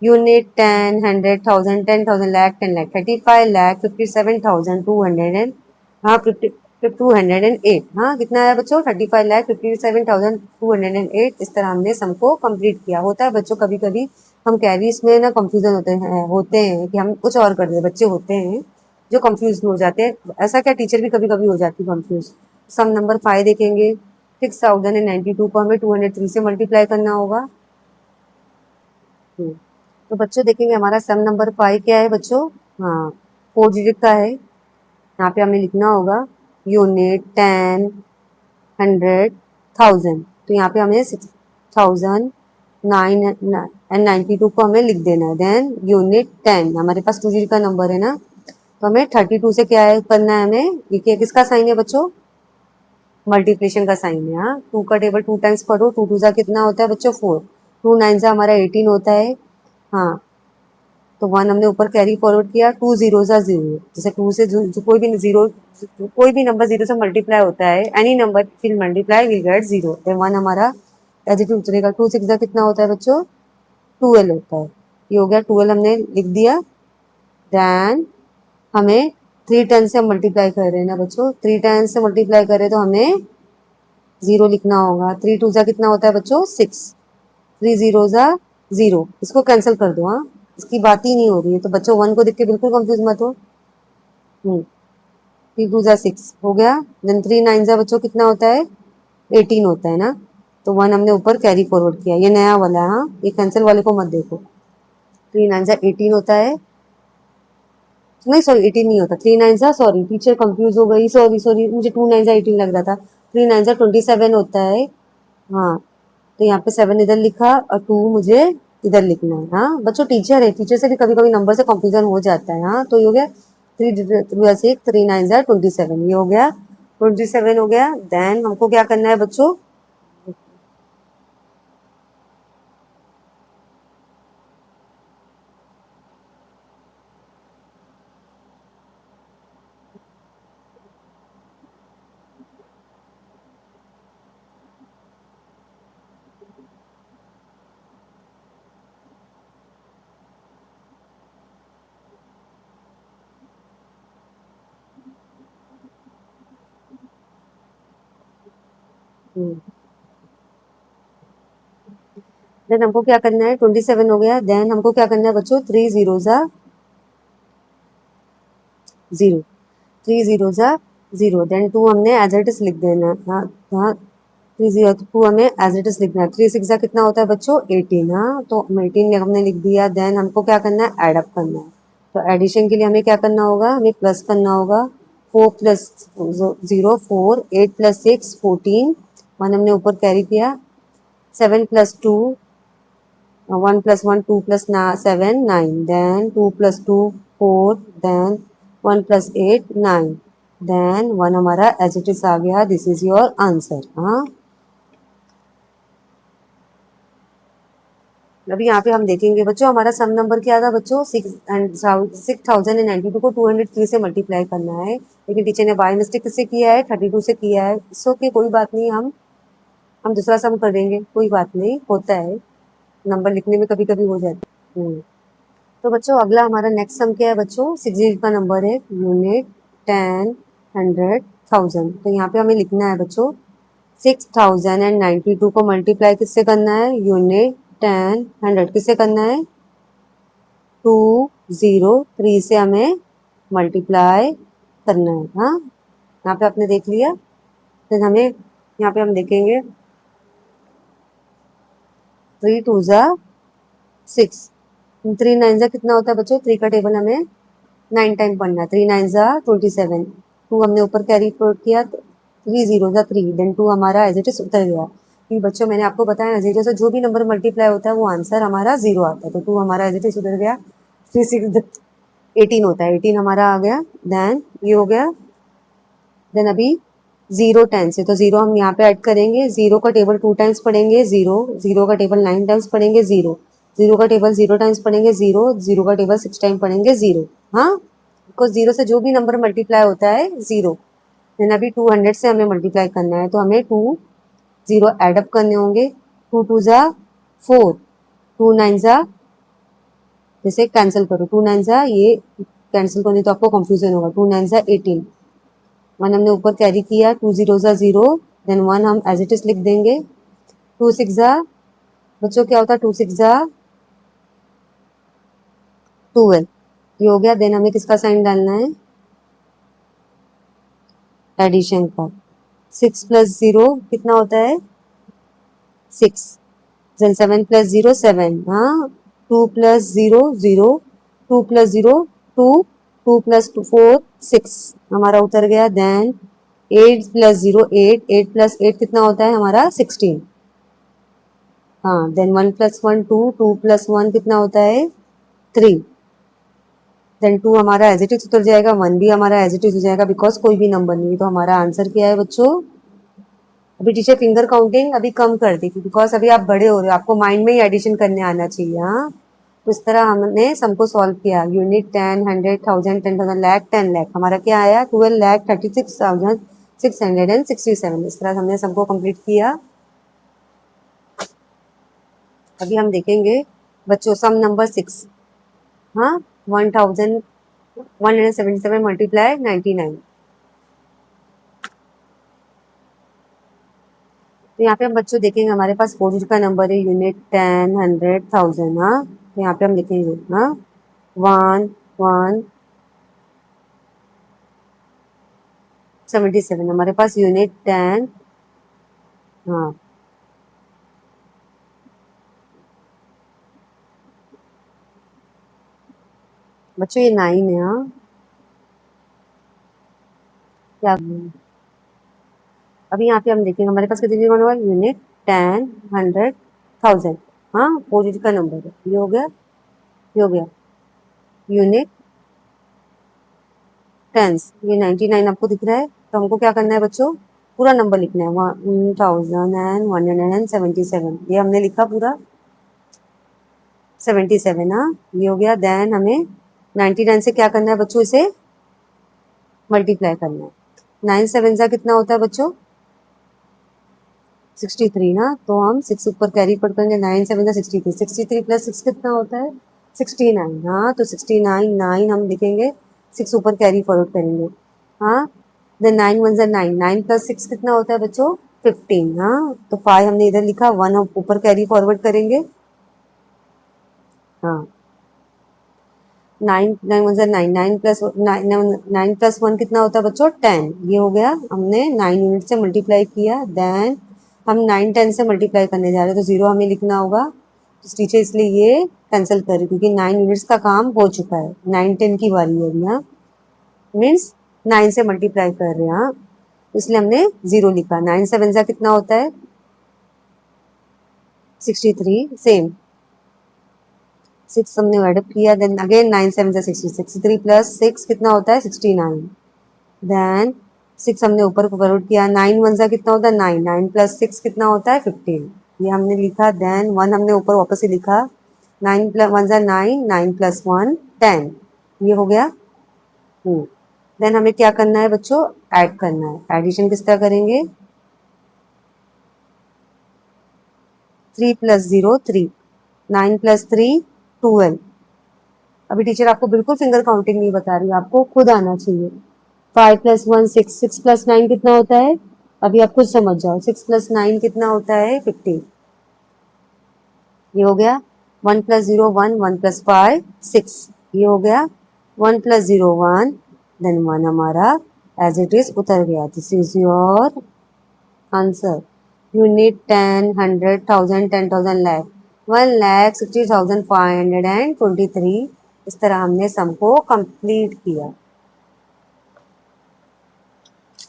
यूनिट 10 100 1000 10,000 लाख 10 लाख 35 लाख 57,200 एंड हाँ 208। हाँ कितना आया बच्चों 35,57,208। इस तरह हमने सम को कंप्लीट किया। होता है बच्चों कभी कभी हम कैरीज में ना कंफ्यूजन होते हैं कि हम कुछ और कर दे। बच्चे होते हैं जो कंफ्यूज हो जाते हैं। ऐसा क्या टीचर भी कभी कभी हो जाती है कंफ्यूज। सम नंबर 5 देखेंगे। 6092 को हमें 203 से मल्टीप्लाई करना होगा। तो बच्चों देखेंगे हमारा सम नंबर 5 क्या है बच्चों। हाँ 4 डिजिट का है। यहाँ पे हमें लिखना होगा यूनिट 10 100 1000। तो यहाँ पे हमें 6000 9 एंड 92 को हमें लिख देना है। देन यूनिट 10 हमारे पास 2 डिजिट का नंबर है ना। तो हमें 32 से क्या है करना है हमें। ये किसका साइन है बच्चों मल्टीप्लिकेशन का साइन है। हाँ 2 का टेबल 2 टाइम्स पढ़ो। 2 2 जा कितना होता है बच्चों 4 2 9 जा हमारा 18 होता है। हाँ तो 1 हमने ऊपर कैरी फॉरवर्ड किया। 2 जीरो जा 0 जैसे 2 से कोई भी नंबर 0 से मल्टीप्लाई होता है। एनी नंबर फिर मल्टीप्लाई विल गेट 0। तो 1 हमारा एज इट उतरेगा। 2 6 जा कितना होता है बच्चों 12 होता है। ये हो गया 12 हमने लिख दिया। देन हमें 3 10 से मल्टीप्लाई कर रहे हैं ना बच्चों। 3 10 से मल्टीप्लाई करें तो हमें 0 लिखना होगा। 3 2 जा कितना होता है बच्चों 6 3 जीरो जा 0। इसको कैंसिल कर दो। हाँ इसकी बात ही नहीं हो रही है। तो बच्चों 1 को देख के बिल्कुल कंफ्यूज मत हो। 3 2 जा 6 हो गया। देन 3 9 जा बच्चों कितना होता है 18 होता है ना। तो 1 हमने ऊपर कैरी फॉरवर्ड किया। ये नया वाला है। हाँ ये कैंसिल वाले को मत देखो। 3 9 जा 18 होता है। नहीं सॉरी 18 नहीं होता। 3 9 जा सॉरी टीचर कंफ्यूज हो गई। सॉरी सॉरी मुझे 2 9 जा 18 लग रहा था। 3 9 जा 27 होता है। हाँ तो यहाँ पे 7 इधर लिखा और 2 मुझे इधर लिखना है। हाँ बच्चों टीचर है। टीचर से भी कभी कभी नंबर से कंफ्यूजन हो जाता है। हाँ तो ये हो गया 3 3 9 जा 27। ये हो गया 27 हो गया। देन हमको क्या करना है बच्चों देन हमको क्या करना है 27 हो गया। देन हमको क्या करना है बच्चों 3 जीरो जा 0 3 जीरो जा 0। देन 2 हमने एज इट इज लिख देना। हाँ हाँ 3 0 2 हमें एज इट इज लिखना है। 3 6 जा कितना होता है बच्चों 18। हाँ तो 18 हमने लिख दिया। देन हमको क्या करना है एड अप करना है। तो एडिशन के लिए हमें क्या करना होगा हमें प्लस करना होगा। 4 प्लस 0 4 8 प्लस 6 14। 1 हमने ऊपर कैरी किया। 7 plus 2 1 plus 1 2 plus 7 9। Then 2 plus 2 4। Then 1 plus 8 9। Then 1 हमारा एज इट इज आ गया। This is your answer. हाँ अभी यहाँ पे हम देखेंगे बच्चों हमारा सम नंबर क्या था बच्चों 6092 को 203 से मल्टीप्लाई करना है। लेकिन टीचर ने बाय मिस्टेक किससे किया है 32 से किया है। सो के कोई बात नहीं हम दूसरा सम कर देंगे। कोई बात नहीं होता है नंबर लिखने में कभी कभी हो जाता है। तो बच्चों अगला हमारा नेक्स्ट सम क्या है बच्चों 6 डिजिट का नंबर है यूनिट 10 100 1000। तो यहाँ पे हमें लिखना है बच्चों 6092 को मल्टीप्लाई किससे करना है यूनिट 10 100 किससे करना है 203 से हमें मल्टीप्लाई करना है। हाँ यहाँ पे आपने देख लिया देन हमें यहाँ पे हम देखेंगे 3 2 ज़ा 6, 3 9 ज़ा कितना होता है बच्चों? 3 का टेबल हमें 9 टाइम पढ़ना है। 3 9 ज़ा 27, 2 हमने ऊपर कैरी फॉरवर्ड किया, 3 0 ज़ा 3, देन 2 हमारा एज इट इज उतर गया। कि बच्चों मैंने आपको बताया जीरो से जो भी नंबर मल्टीप्लाई होता है वो आंसर हमारा 0 आता है, तो 2 हमारा एज इट इज उतर गया। 3 6 18 होता है, 18 हमारा आ गया। देन ये हो गया। देन अभी 0 10 से, तो 0 हम यहाँ पे ऐड करेंगे। 0 का टेबल 2 टाइम्स पढ़ेंगे 0, 0 का टेबल 9 टाइम्स पढ़ेंगे 0, 0 का टेबल 0 टाइम्स पढ़ेंगे 0, 0 का टेबल 6 टाइम पढ़ेंगे 0। हाँ, बिकॉज 0 से जो भी नंबर मल्टीप्लाई होता है 0। देन अभी 200 से हमें मल्टीप्लाई करना है, तो हमें 2 0 एडअप करने होंगे। 2 2 ज़ा 4, 2 9 ज़ा, जैसे कैंसिल करो, 2 9 ज़ा, ये कैंसिल करने तो आपको कंफ्यूजन होगा। 2 9 ज़ा 18, 1 हमने ऊपर कैरी किया, 2 0 ज़ा 0, देन 1 हम एज इट इज लिख देंगे। 2 6 ज़ा, बच्चों क्या होता है? 2 6 ज़ा 12, ये हो गया। देन हमें किसका साइन डालना है? एडिशन का। 6 प्लस 0 कितना होता है? 6, देन 7 प्लस 0 7, हाँ, 2 प्लस 0 0, 2 प्लस 0 2, 2 प्लस 4 6 हमारा उतर गया। देन 8 प्लस 0 8, 8 प्लस 8 कितना होता है हमारा? 16। हाँ, देन 1 प्लस 1 2, 2 प्लस 1 कितना होता है? 3। देन 2 हमारा एज इट इज उतर जाएगा, 1 भी हमारा एज इट इज हो जाएगा, बिकॉज कोई भी नंबर नहीं है। तो हमारा आंसर क्या है बच्चों? अभी टीचर फिंगर काउंटिंग अभी कम कर दी थी, बिकॉज अभी आप बड़े हो रहे हो, आपको माइंड में ही एडिशन करने आना चाहिए। हाँ, तो इस तरह हमने सबको सॉल्व किया। यूनिट 10 100 1000 10,000 लाख 10 लाख, हमारा क्या आया? 12,36,667। इस तरह हमने सबको कंप्लीट किया। अभी हम देखेंगे बच्चों सम नंबर 6। हाँ, 1177 मल्टीप्लाई 99। तो यहाँ पे हम बच्चों देखेंगे हमारे पास 4 डिजिट का नंबर है, यूनिट 10 100 1000। हाँ, तो यहाँ पे हम लिखेंगे हाँ 1 1 77, हमारे पास यूनिट 10। हाँ, बच्चों ये 9 है। हाँ, क्या अभी यहाँ पे हम देखेंगे हमारे पास कितनी डिजिट का नंबर? यूनिट 10 100 1000। हाँ, 4 डिजिट का नंबर है, ये हो गया, ये हो गया। यूनिट टेंस, ये 99 आपको दिख रहा है, तो हमको क्या करना है बच्चों? पूरा नंबर लिखना है, 1177। ये हमने लिखा पूरा 77। हाँ, ये हो गया। देन हमें 99 से क्या करना है बच्चों? इसे मल्टीप्लाई करना है। 9 7 सा कितना होता है बच्चों? 63 ना, तो हम 6 ऊपर कैरी फॉरवर्ड करेंगे। 9 7 सा 63, 63 प्लस 6 कितना होता है? 69। हाँ, तो 69 9 हम लिखेंगे, 6 ऊपर कैरी फॉरवर्ड करेंगे। हाँ, देन 9 1 सा 9, 9 प्लस 6 कितना होता है बच्चों? 15। हाँ, तो 5 हमने इधर लिखा, 1 हम ऊपर कैरी फॉरवर्ड करेंगे। हाँ, 9 9 1 सा 9, 9 प्लस 9 प्लस 1 कितना होता है बच्चों? 10। ये हो गया, हमने 9 यूनिट से मल्टीप्लाई किया। देन हम 9 10 से मल्टीप्लाई करने जा रहे हैं, तो 0 हमें लिखना होगा। तो टीचर इसलिए ये कैंसिल कर रही, क्योंकि 9 यूनिट्स का काम हो चुका है, 9 10 की बारी है अभी। हाँ, मीन्स 9 से मल्टीप्लाई कर रहे हैं। हाँ, इसलिए हमने 0 लिखा। 9 7 सा कितना होता है? 63। सेम 6 हमने एड किया, देन अगेन 9 7 सा 60, 63 प्लस 6 कितना होता है? 69। देन 6 हमने ऊपर फॉरवर्ड किया, 9 1 सा कितना होता है? 9, 9 प्लस 6 कितना होता है? 15। ये हमने लिखा। देन 1 हमने ऊपर वापस ही लिखा, 9 प्लस 1 सा 9, 9 प्लस 1 10। ये हो गया। देन हमें क्या करना है बच्चों? ऐड करना है। एडिशन किस तरह करेंगे? 3 प्लस 0 3, 9 प्लस 3 12। अभी टीचर आपको बिल्कुल फिंगर काउंटिंग नहीं बता रही, आपको खुद आना चाहिए। 5 प्लस 1 6, 6 प्लस 9 कितना होता है? अभी आप खुद समझ जाओ, 6 प्लस 9 कितना होता है? 15। ये हो गया। 1 प्लस 0 1, 1 प्लस 5 6, ये हो गया। 1 प्लस 0 1, देन 1 हमारा एज इट इज उतर गया। This is your answer unit 10, 100, 1000, 10,000, lakh 1,60,523। इस तरह हमने सम को कंप्लीट किया।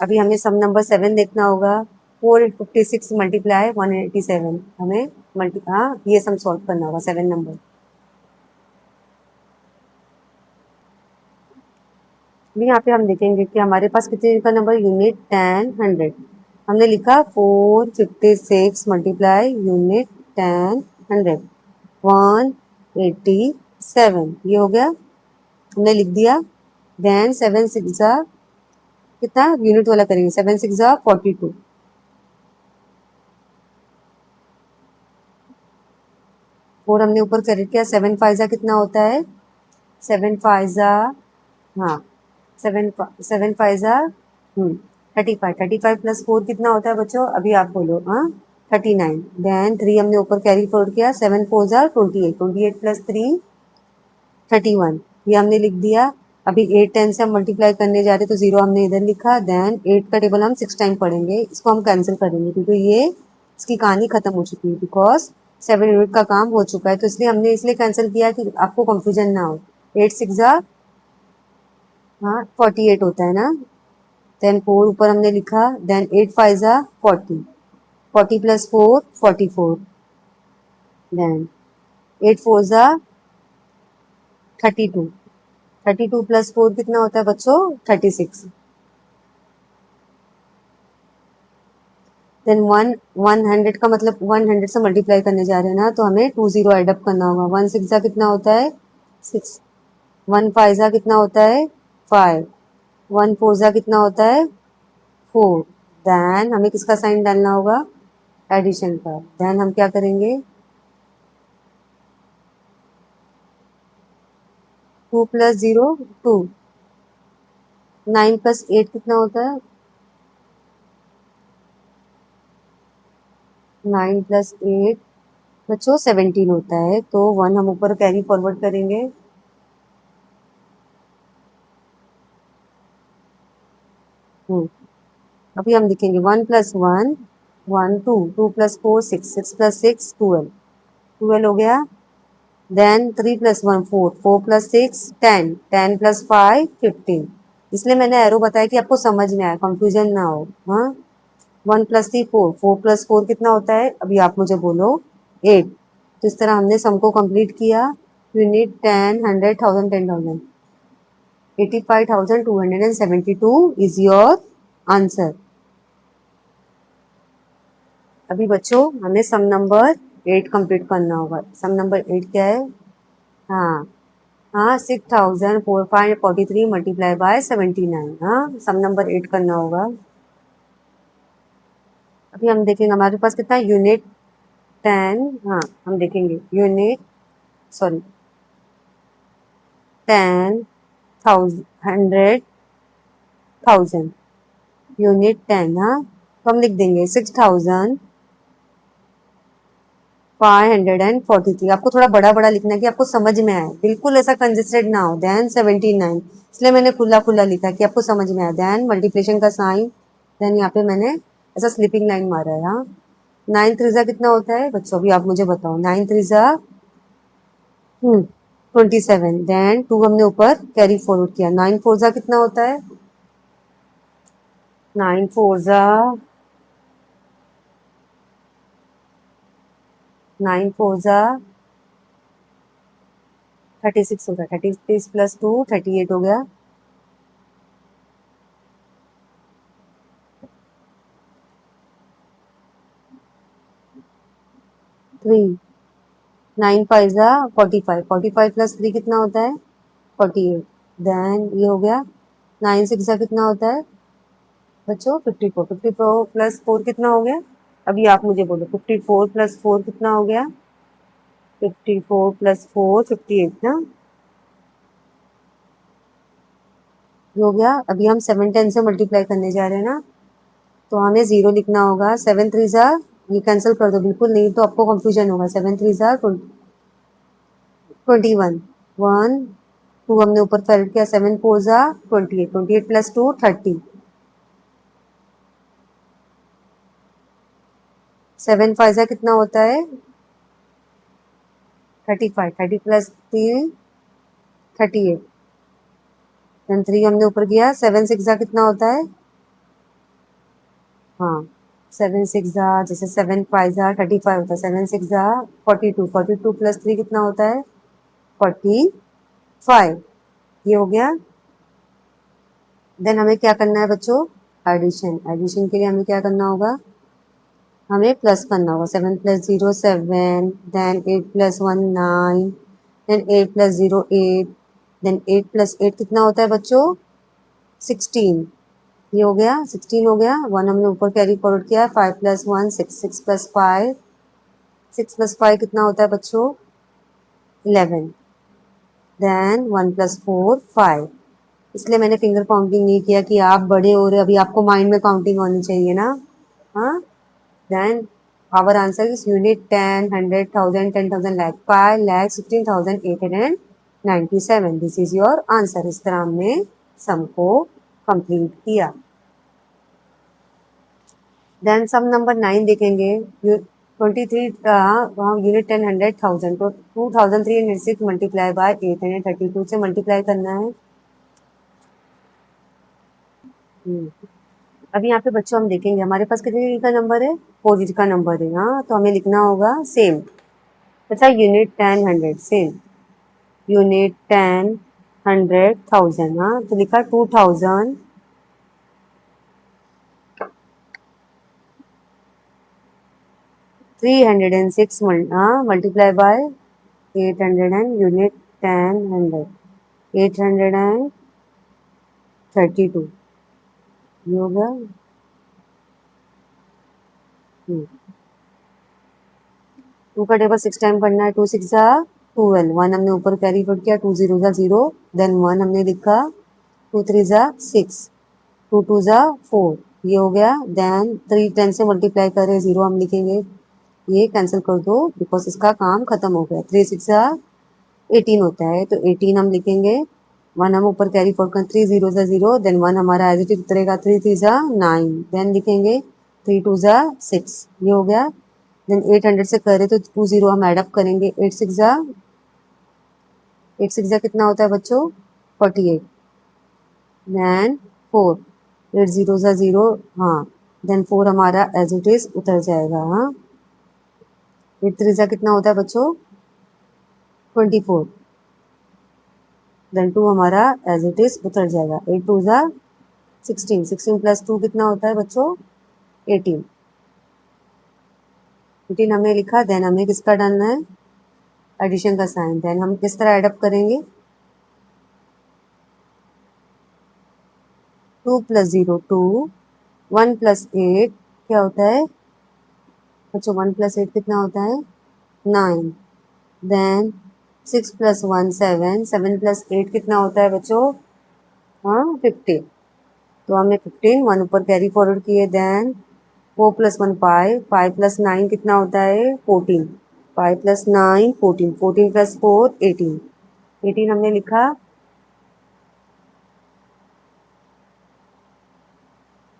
अभी हमें सम नंबर 7 देखना होगा। 456 मल्टीप्लाई 187, हमें ये सम सॉल्व करना होगा 7 नंबर। अभी यहाँ पे हम देखेंगे कि हमारे पास कितने का नंबर यूनिट 10, 100। हमने लिखा 456 मल्टीप्लाई यूनिट 10, 100 187, ये हो गया, हमने लिख दिया। देन 7 6 कितना यूनिट वाला करेंगे, 7 6 42। 4 हमने ऊपर करेक्ट किया। 7 5 कितना होता है, 7 5 हाँ 7 5 35। 35 प्लस 4 कितना होता है बच्चों, अभी आप बोलो। 39। देन 3 हमने ऊपर कैरी फॉरवर्ड किया। 7 4 28। 28 प्लस 3 31, ये हमने लिख दिया। अभी 8 10 से हम मल्टीप्लाई करने जा रहे हैं तो 0 हमने इधर लिखा। देन 8 का टेबल हम 6 टाइम पढ़ेंगे, इसको हम कैंसिल करेंगे क्योंकि ये इसकी कहानी खत्म हो चुकी है। बिकॉज 7 यूनिट का काम हो चुका है, तो इसलिए हमने कैंसिल किया कि आपको कंफ्यूजन ना हो। 8 6 48 होता है ना। देन 4 ऊपर हमने लिखा। देन 8 5 40। 40 प्लस 4 44। देन 8 4 32। 32 प्लस 4 कितना होता है बच्चों, 36। देन 100 का मतलब 100 से मल्टीप्लाई करने जा रहे हैं ना, तो हमें 2 0 एडअप करना होगा। 1 6 कितना होता है, 6। 1 5 कितना होता है, 5। 1 4 कितना होता है, 4। देन हमें किसका साइन डालना होगा, एडिशन का। देन हम क्या करेंगे, 2 प्लस 0 2। 9 प्लस 8 कितना होता है, 9 प्लस 8 बच्चों 17 होता है। तो 1 हम ऊपर कैरी फॉरवर्ड करेंगे। अभी हम लिखेंगे 1 प्लस 1 1 2। 2 प्लस 4 6। 6 प्लस 6 12। 12 हो गया। Then 3 plus 1 4। 4 प्लस 6 10। 10 प्लस 5 15। इसलिए मैंने एरो बताया कि आपको समझ में आए, कंफ्यूजन ना हो। 1 प्लस 3 4। 4 प्लस 4 कितना होता है, अभी आप मुझे बोलो, 8। तो इस तरह हमने सम को कंप्लीट किया। यूनिट 10 100 1000 10,000। 85,272 is your answer. अभी बच्चों हमें सम नंबर 8 कंप्लीट करना होगा। सम नंबर 8 क्या है, हाँ 6,443 मल्टीप्लाई बाय 79। सम नंबर 8 करना होगा। अभी हम देखेंगे हमारे पास कितना यूनिट 10। हम देखेंगे यूनिट, सॉरी 10 100 1000। यूनिट 10। तो हम लिख देंगे 6,543। आपको थोड़ा बड़ा बड़ा लिखना है कि आपको समझ में आए, बिल्कुल ऐसा कंजेस्टेड ना हो। देन 79, इसलिए मैंने खुला खुला लिखा कि आपको समझ में आए। देन मल्टीप्लिकेशन का साइन। देन यहाँ पे मैंने ऐसा स्लिपिंग लाइन मारा है। 9 3 कितना होता है बच्चों, अभी आप मुझे बताओ। 9 3 27। देन 2 हमने ऊपर कैरी फॉरवर्ड किया। 9 4 कितना होता है, 9 4 9 4 36 हो गया। 36 प्लस 2 38 हो गया। 3 9 5 45। 45 प्लस 3 कितना होता है, 48। देन ये हो गया। 9 6 कितना होता है बच्चों, 54। 54 प्लस 4 कितना हो गया, अभी आप मुझे बोलो। 54 प्लस 4 कितना हो गया, 54 प्लस 4 58 ना, ये हो गया। अभी हम 7 10 से मल्टीप्लाई करने जा रहे हैं ना, तो हमें 0 लिखना होगा। 7 3 ये कैंसिल कर दो बिल्कुल, नहीं तो आपको कंफ्यूजन होगा। 7 3 21। 1 2 हमने ऊपर कैलकुलेट किया। 7 4 28। 28 प्लस 2 30। 7 फाइव कितना होता है 35, 30 प्लस 3 38, देन 3 हमने ऊपर किया, 7 सिक्स कितना होता है, हाँ 7 सिक्स जैसे 7 फाइव 35 होता है, 7 सिक्स 42, 42 प्लस 3 कितना होता है 45, ये हो गया। देन हमें क्या करना है बच्चों, एडिशन, एडिशन के लिए हमें क्या करना होगा, हमें प्लस करना होगा, 7 plus 0 7, then 8 plus 1 9, then 8 plus 0 8, then 8 plus 8 कितना होता है बच्चों 16, ये हो गया 16 हो गया। 1 हमने ऊपर कैरी फॉरवर्ड किया, 5 प्लस 1 6, 6 प्लस 5, 6 प्लस 5 कितना होता है बच्चों 11, देन 1 प्लस 4 5, इसलिए मैंने फिंगर काउंटिंग नहीं किया कि आप बड़े हो रहे, अभी आपको माइंड में काउंटिंग होनी चाहिए ना, हाँ। Then our answer is unit 10 100 1000 10,000 lakh 5 lakh 16,897, this is your answer। इस तरह हमने सम को कंप्लीट किया। देन सम नंबर 9 देखेंगे, 23 का हम यूनिट 10 100 1000 तो 2306 मल्टीप्लाई बाय 832 से मल्टीप्लाई करना है। अभी यहाँ पे बच्चों हम देखेंगे हमारे पास कितने डिजिट का नंबर है, 4 डिजिट का नंबर है, हाँ तो हमें लिखना होगा सेम, अच्छा यूनिट 10 100 सेम, यूनिट 10 100 1000, हाँ तो लिखा 2000 306 मल्टीप्लाई बाय 800 एंड यूनिट 10 100 832, ये हो गया। टू का टेबल 6 टाइम करना है, 2 6 12, 1 हमने ऊपर कैरी फॉरवर्ड किया, 2 0 0, देन 1 हमने लिखा, 2 3 6, 2 2 4, ये हो गया। देन 3 10 से मल्टीप्लाई करें, 0 हम लिखेंगे, ये कैंसिल कर दो बिकॉज इसका काम खत्म हो गया। 3 6 18 होता है, तो 18 हम लिखेंगे, 1 हम ऊपर कैरी फॉरवर्ड कर, 3 0 0, देन 1 हमारा एज इट इज उतरेगा, 3 3 9, देन लिखेंगे 3 2 6, ये हो गया। देन 800 से करें तो 2 0 हम एडअप करेंगे, 8 6 कितना होता है बच्चों 48, देन 4 8 0 0, हाँ देन 4 हमारा एज इट इज उतर जाएगा, हाँ 8 3 कितना होता है बच्चों 24, देन 2 हमारा एज इट इज उतर जाएगा, 8 2 16, 16 प्लस 2 कितना होता है बच्चों 18, 18 हमने लिखा। देन हमें किसका डालना है, एडिशन का साइन, देन हम किस तरह एडअप करेंगे, 2 प्लस 0 2, 1 प्लस 8 क्या होता है बच्चों 1 प्लस 8 कितना होता है 9, देन 6 प्लस 1 7, 7 प्लस 8 कितना होता है बच्चों, हाँ 15, तो हमने 15 1 ऊपर कैरी फॉरवर्ड किए, देन 4 प्लस 1 5, 5 प्लस 9 कितना होता है 14, 5 प्लस 9 14, 14 प्लस 4 18, 18 हमने लिखा,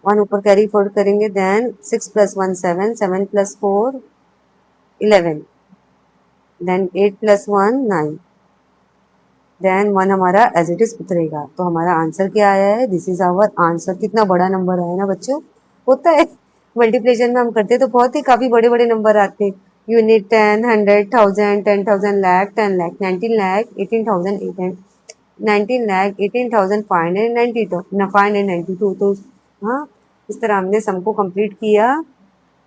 1 ऊपर कैरी फॉरवर्ड करेंगे, then 6 plus 1 7, 7 plus 4 11, then 8 plus 1 9, then 1 हमारा एज इट इज उतरेगा, तो हमारा आंसर क्या आया है, दिस इज आवर आंसर। कितना बड़ा नंबर आया ना बच्चों, होता है मल्टीप्लिकेशन में हम करते हैं तो बहुत ही काफी बड़े बड़े नंबर आते हैं, यूनिट 10 100 1000 10,000 लाख 10 लाख 19 लाख 18,000 19 लाख 18,592 592, तो हाँ इस तरह हमने सम को कंप्लीट किया।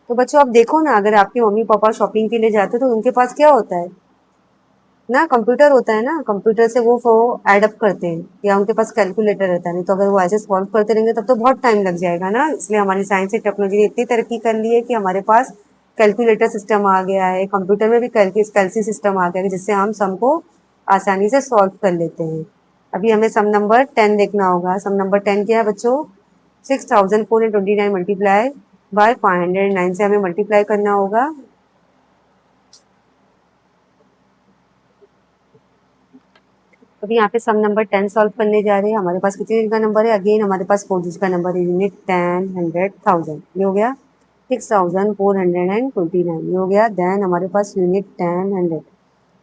तो बच्चों आप देखो ना, अगर आपके मम्मी पापा शॉपिंग के लिए जाते तो उनके पास क्या होता है ना, कंप्यूटर होता है ना, कंप्यूटर से वो एडअप करते हैं, या उनके पास कैलकुलेटर रहता है, नहीं तो अगर वो ऐसे सॉल्व करते रहेंगे तब तो बहुत टाइम लग जाएगा ना। इसलिए हमारी साइंस एंड टेक्नोलॉजी ने इतनी तरक्की कर ली है कि हमारे पास कैलकुलेटर सिस्टम आ गया है, कंप्यूटर में भी कैलसी सिस्टम आ गया है, जिससे हम सम को आसानी से सॉल्व कर लेते हैं। अभी हमें सम नंबर 10 देखना होगा। सम नंबर 10 क्या है बच्चों, 6,429 मल्टीप्लाई बाय 509 से हमें मल्टीप्लाई करना होगा। अभी यहाँ पे सम नंबर 10 सॉल्व करने जा रहे हैं। हमारे पास कितने डिजिट का नंबर है, अगेन हमारे पास 4 डिजिट का नंबर है, यूनिट 10 100 1000, ये हो गया। 6429 ये हो गया। देन हमारे पास यूनिट 10 100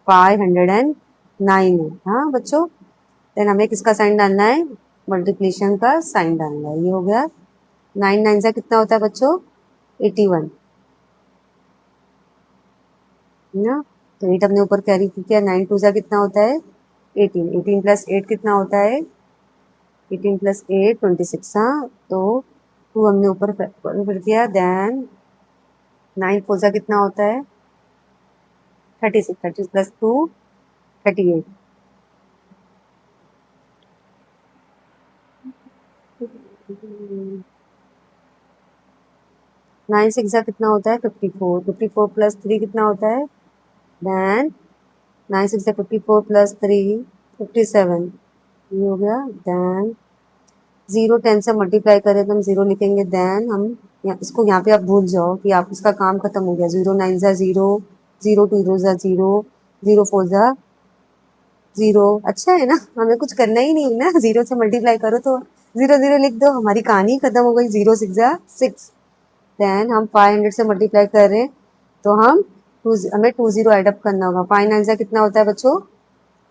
509 है। हाँ बच्चों, देन हमें किसका साइन डालना है? मल्टीप्लिकेशन का साइन डालना है। ये हो गया। 9 9 से कितना होता है बच्चों? 81 है ना। तो 8 हमने ऊपर कैरी किया। 9 2 से कितना होता है? 18 18 प्लस 8 कितना होता है? 18 प्लस 8 26। हाँ, तो 2 हमने ऊपर फिर किया। देन 9 4 से कितना होता है? 36 30 प्लस 2 38। 9 6 जा कितना होता है? 54 54 प्लस 3 कितना होता है? देन 9 6 जा 54 प्लस 3 57। ये हो गया। देन 0 10 से मल्टीप्लाई करें तो हम 0 लिखेंगे। देन हम इसको यहाँ पे आप भूल जाओ कि आप इसका काम खत्म हो गया। 0 9 जा 0 0 2 2 जा 0 0 4 जा 0। अच्छा है ना, हमें कुछ करना ही नहीं है ना। 0 से मल्टीप्लाई करो तो 0 0 लिख दो, हमारी कहानी खत्म हो गई। 0 6 जा 6। देन हम 500 से मल्टीप्लाई कर रहे हैं तो हमें 20 एडअप करना होगा। 5 9 जा कितना होता है बच्चों?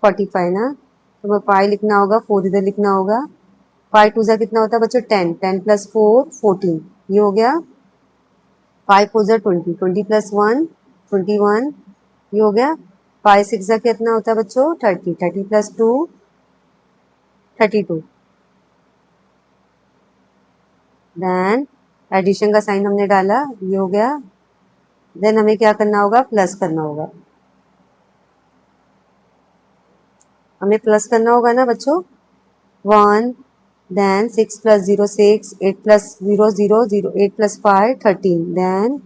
45 ना। तो हमें 5 लिखना होगा, 4 इधर लिखना होगा। 5 2 जा कितना होता है बच्चों? 10 10 प्लस 4 14। ये हो गया। 5 4 जा 20 20 प्लस 1 21। ये हो गया। 5 6 जा कितना होता है बच्चों? 30 30 प्लस 2 32। देन एडिशन का साइन हमने डाला। ये हो गया। देन हमें क्या करना होगा? प्लस करना होगा। हमें प्लस करना होगा ना बच्चों। 1 then 6 plus 0 6 8 plus 0 0 0 8 plus 5 13। Then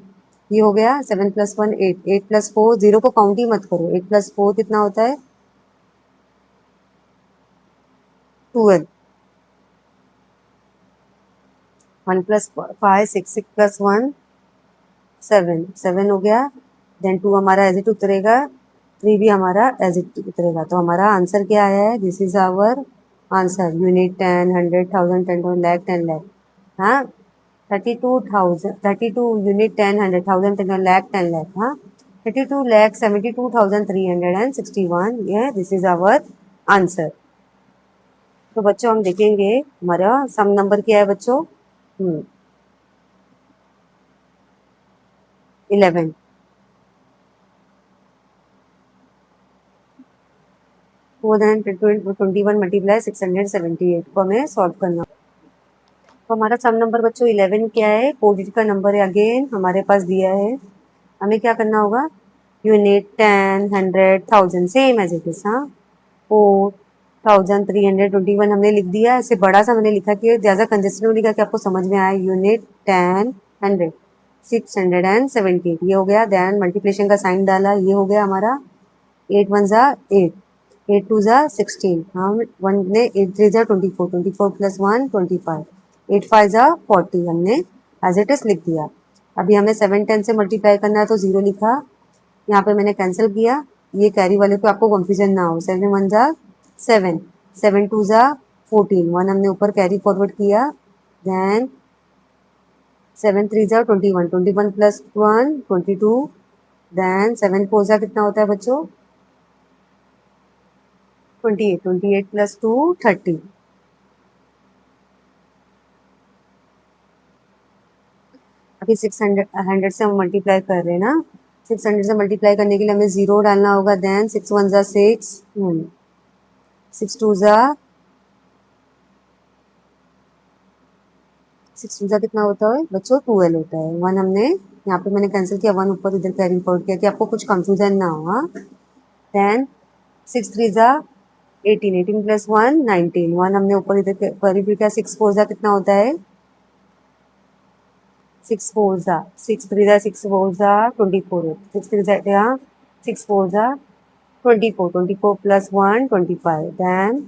ये हो गया। 7 प्लस 1 8 8 प्लस 4 0 को काउंट ही मत करो। 8 प्लस 4 कितना होता है? 12। 1 प्लस 5 6 6 प्लस 1 7 7 हो गया। देन 2 हमारा एज इट उतरेगा। 3 भी हमारा एज इट उतरेगा। तो हमारा आंसर क्या आया है? This is our answer. Unit 10 100 1000 10 lakh 10 lakh. हाँ, 32,000 32 यूनिट 10 100 1000 10 लाख 10 लाख। हाँ, 32,72,361। ये दिस इज आवर आंसर। तो बच्चों हम देखेंगे हमारा सम नंबर क्या है बच्चों? 11। 421 मल्टीप्लाई 678 को हमें सॉल्व करना। तो हमारा सम नंबर बच्चों 11 क्या है? 4 डिजिट का नंबर है। अगेन हमारे पास दिया है। हमें क्या करना होगा? Unit 10 100 1000 same as it is. हाँ, 4321 हमने लिख दिया। ऐसे बड़ा सा मैंने लिखा कि ज़्यादा कंजेस्टेड में लिखा कि आपको समझ में आए। यूनिट 10 100 670। ये हो गया। देन मल्टीप्लिकेशन का साइन डाला। ये हो गया हमारा। 8 1 जा 8 8 2 जा 16। हम 1 ने 8 3 जा 24 24 प्लस 1 25 8 5 जा 40 हमने एज इट इज लिख दिया। अभी हमें 7 10 से मल्टीप्लाई करना है तो 0 लिखा। यहाँ पे मैंने कैंसिल किया। ये कैरी वाले पे आपको कंफ्यूजन ना हो। 7 1 जा 7 7 2 जा 14 1 हमने ऊपर कैरी फॉरवर्ड किया। देन 7 3 जा 21 21 प्लस 1 22। देन 7 4 जा कितना होता है बच्चों? 28 28 प्लस 2 30। अभी 600 से हम मल्टीप्लाई कर रहे हैं ना। 600 से मल्टीप्लाई करने के लिए हमें 0 डालना होगा। देन 6 1 जा 6 6 2 जा 6 2 जा कितना होता है बच्चों? 12 होता है। 1 हमने यहाँ पे मैंने कैंसिल किया। 1 ऊपर इधर कैरी फॉरवर्ड किया कि आपको कुछ कंफ्यूजन ना हो। हाँ, देन 6 3 जा 18 18 प्लस 1 19 1 हमने ऊपर इधर कैरी किया। 6 4 जा कितना होता है? 6 4 जा 6 3 जा 6 4 जा 24 6 3 जा 6 4 जा 24 24 प्लस 1 25। देन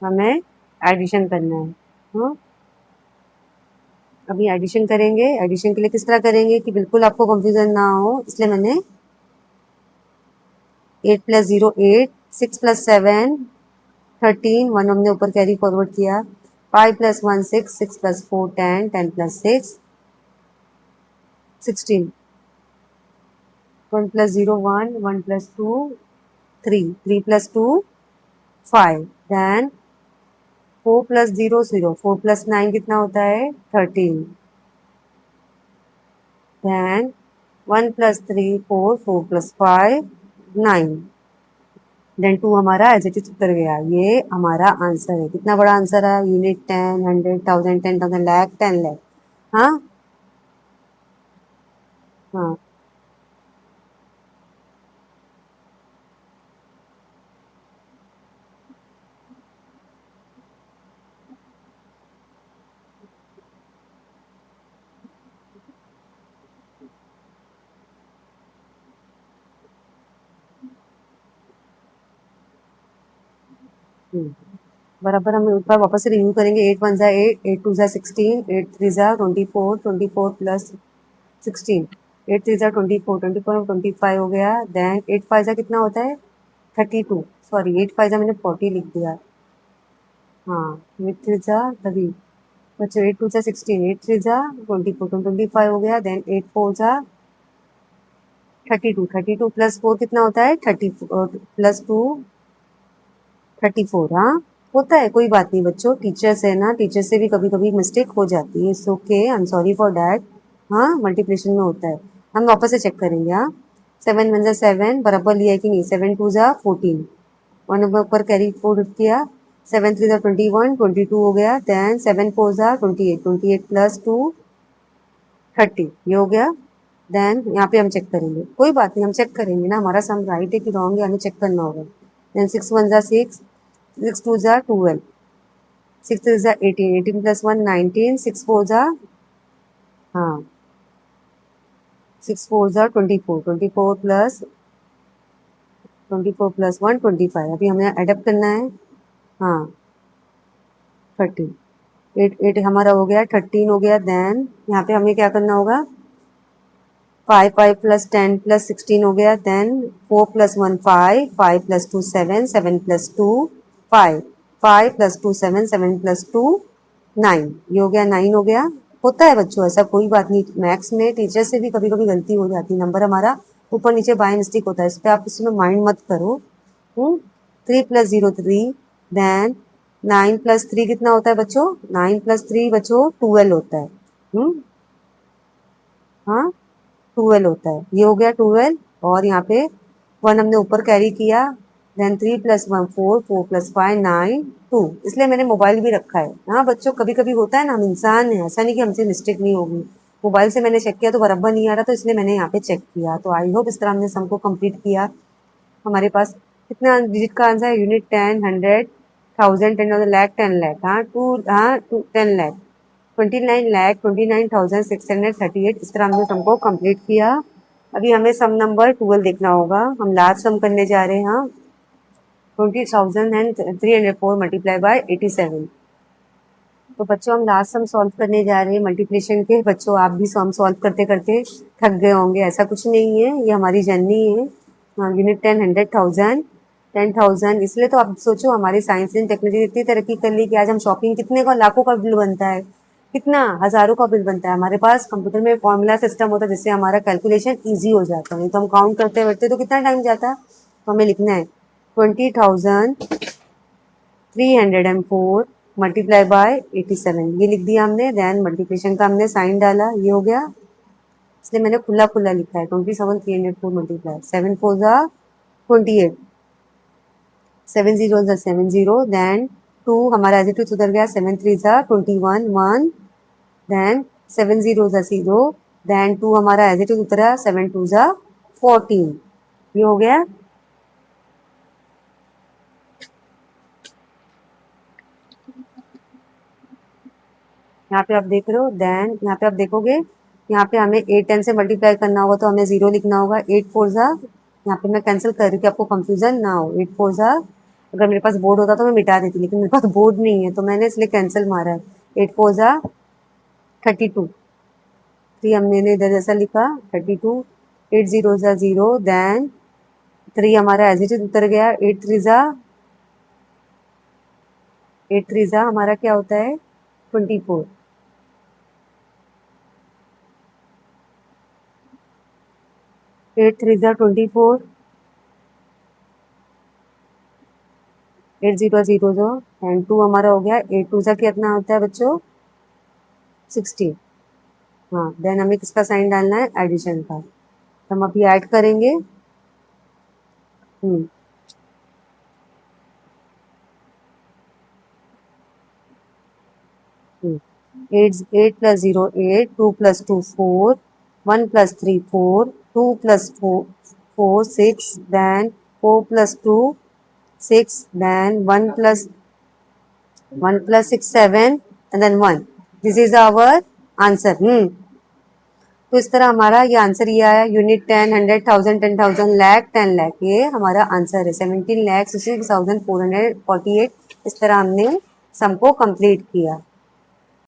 हमें एडिशन करना है। हाँ, अभी एडिशन करेंगे। एडिशन के लिए किस तरह करेंगे कि बिल्कुल आपको कंफ्यूजन ना हो, इसलिए मैंने 8 प्लस 0 8 6 प्लस 7 13 1 हमने ऊपर कैरी फॉरवर्ड किया। 5 plus 1 6, 6 plus 4 10, 10 plus 6 16, 1 plus 0 1, 1 plus 2 3, 3 plus 2 5, then 4 plus 0 0, 4 plus 9 कितना होता है 13, then 1 plus 3 4, 4 plus 5 9, देन 2 हमारा एज इट इज उतर गया। ये हमारा आंसर है। कितना बड़ा आंसर है? यूनिट 10, 100, 1000, 10,000, लाख, 10 लाख। हाँ हाँ। हम्म, बराबर हम एक बार वापस से रिव्यू करेंगे। 8 1 जा 8, 8 2 जा 16, 8 3 जा 24, 24 प्लस 16, 8 3 जा 24, 24 25 हो गया। देन 8 5 जा कितना होता है 32, सॉरी 8 5 जा मैंने 40 लिख दिया। हाँ 8 3 जा 30, बच्चों 8 2 जा 16, 8 3 जा 24, 25 हो गया। देन 8 4 जा 32, 32 प्लस 4 कितना होता है 30, प्लस 2 34। हाँ होता है, कोई बात नहीं बच्चों, टीचर्स है ना, टीचर से भी कभी कभी मिस्टेक हो जाती है। It's okay, I am sorry for that. हाँ मल्टीप्लिकेशन में होता है। हम वापस से चेक करेंगे। हाँ 7 1 जा 7 बराबर लिया है कि नहीं, 7 2 जा 14, वन ऊपर कैरी फोर किया, 7 3 जा 21, 22 हो गया। देन 7 4 जा 28, 28 प्लस 2 30, ये हो गया। देन यहाँ पे हम चेक करेंगे, कोई बात नहीं हम चेक करेंगे ना, हमारा सम राइट है कि रॉन्ग है हमें चेक करना होगा। देन 6 1 जा 6, 6 2 जा 12, 6 3 जा 18, 18 प्लस 1 19, 6 4 जा, हाँ 6 4 जा 24, 24 प्लस 24 प्लस 1 25, अभी हमें एडअप करना है। हाँ 30, 8 8 हमारा हो गया 13 हो गया। देन यहाँ पे हमें क्या करना होगा, 5 5 प्लस 10 प्लस 16 हो गया। Then 4 plus 1 5, 5 plus 2 7, 7 plus 2 5, 5 plus 2 7, 7 plus 2 9, ये हो गया 9 हो गया। होता है बच्चों ऐसा, कोई बात नहीं, मैथ्स में टीचर से भी कभी कभी गलती हो जाती है, नंबर हमारा ऊपर नीचे बाय मिस्टेक होता है, इस पर आप इसमें माइंड मत करो। 3 प्लस 0 3, देन 9 प्लस 3 कितना होता है बच्चों, 9 प्लस 3 बच्चों 12 होता है। हाँ 12 होता है, ये हो गया 12। और यहाँ पे 1 हमने ऊपर कैरी किया। देन 3 प्लस 1 4, 4 प्लस 5 9 2, इसलिए मैंने मोबाइल भी रखा है। हाँ बच्चों कभी कभी होता है ना, हम इंसान है, ऐसा नहीं कि हमसे मिस्टेक नहीं होगी। मोबाइल से मैंने चेक किया तो बराबर नहीं आ रहा, तो इसलिए मैंने यहाँ पे चेक किया। तो आई होप इस तरह हमने सम को कंप्लीट किया। हमारे पास कितना डिजिट का आंसर है, यूनिट 10 100 1000 10,000 लाख 10 लाख, हाँ 2 हाँ 10 लाख 29 लाख 29,638, इस तरह हमने सम को कंप्लीट किया। अभी हमें सम नंबर 12 देखना होगा। हम लास्ट सम करने जा रहे हैं। हाँ 20,304 मल्टीप्लाई बाय 87। तो बच्चों हम लास्ट सम सॉल्व करने जा रहे हैं मल्टीप्लिकेशन के। बच्चों आप भी सम सॉल्व करते करते थक गए होंगे, ऐसा कुछ नहीं है, ये हमारी जर्नी है। यूनिट 10 100 1000 10,000, इसलिए तो आप सोचो हमारी साइंस एंड टेक्नोलॉजी इतनी तरक्की कर ली कि आज हम शॉपिंग कितने का, लाखों का बिल बनता है, कितना हजारों का बिल बनता है। हमारे पास कंप्यूटर में फॉर्मूला सिस्टम होता है जिससे हमारा कैलकुलेशन ईजी हो जाता है, नहीं तो हम काउंट करते बैठते तो कितना टाइम जाता है। तो हमें लिखना है 20,304 मल्टीप्लाई बाय 87, ये लिख दिया हमने। देन मल्टीप्लिकेशन का हमने साइन डाला, ये हो गया, इसलिए मैंने खुला खुला लिखा है 27,304 मल्टीप्लाई 7 4 जा 28, 7 0 जा 70, देन 2 हमारा एज इट इज उधर गया, 7 3 जा 21 1, देन 7 0 जा 0, देन 2 हमारा एज इट इज उतरा, 7 2 जा 14, ये हो गया। यहाँ पे आप देख रहे हो। देन यहाँ पे आप देखोगे, यहाँ पे हमें 8 10 से मल्टीप्लाई करना होगा तो हमें 0 लिखना होगा। 8 4 जा, यहाँ पे मैं कैंसिल कर रही हूँ कि आपको कंफ्यूजन ना हो। 8 4 जा, अगर मेरे पास बोर्ड होता तो मैं मिटा देती, लेकिन मेरे पास बोर्ड नहीं है तो मैंने इसलिए कैंसिल मारा है। 8 4 जा 32, 3 हमने इधर जैसा लिखा 32, 8 0 जा 0, देन 3 हमारा एज इट इज उतर गया। 8 3 जा हमारा क्या होता है 24, 8 3 जा 24, 8 0 0 जो एंड 2 हमारा हो गया, 8 2 जा कितना होता है बच्चों 16। हाँ, देन हमें किसका साइन डालना है, एडिशन का। तो हम अभी ऐड करेंगे। 8 plus 0 8, 2 plus 2 4, 1 plus 3 4, 2 plus 4 6, then 4 plus 2 6, then 1 plus 6 7, and then 1. This is our answer. तो इस तरह हमारा ये आंसर ये आया, यूनिट 10 100 1000 10,000 लाख 10 लाख, ये हमारा आंसर है 17,66,448। इस तरह हमने सम को कंप्लीट किया।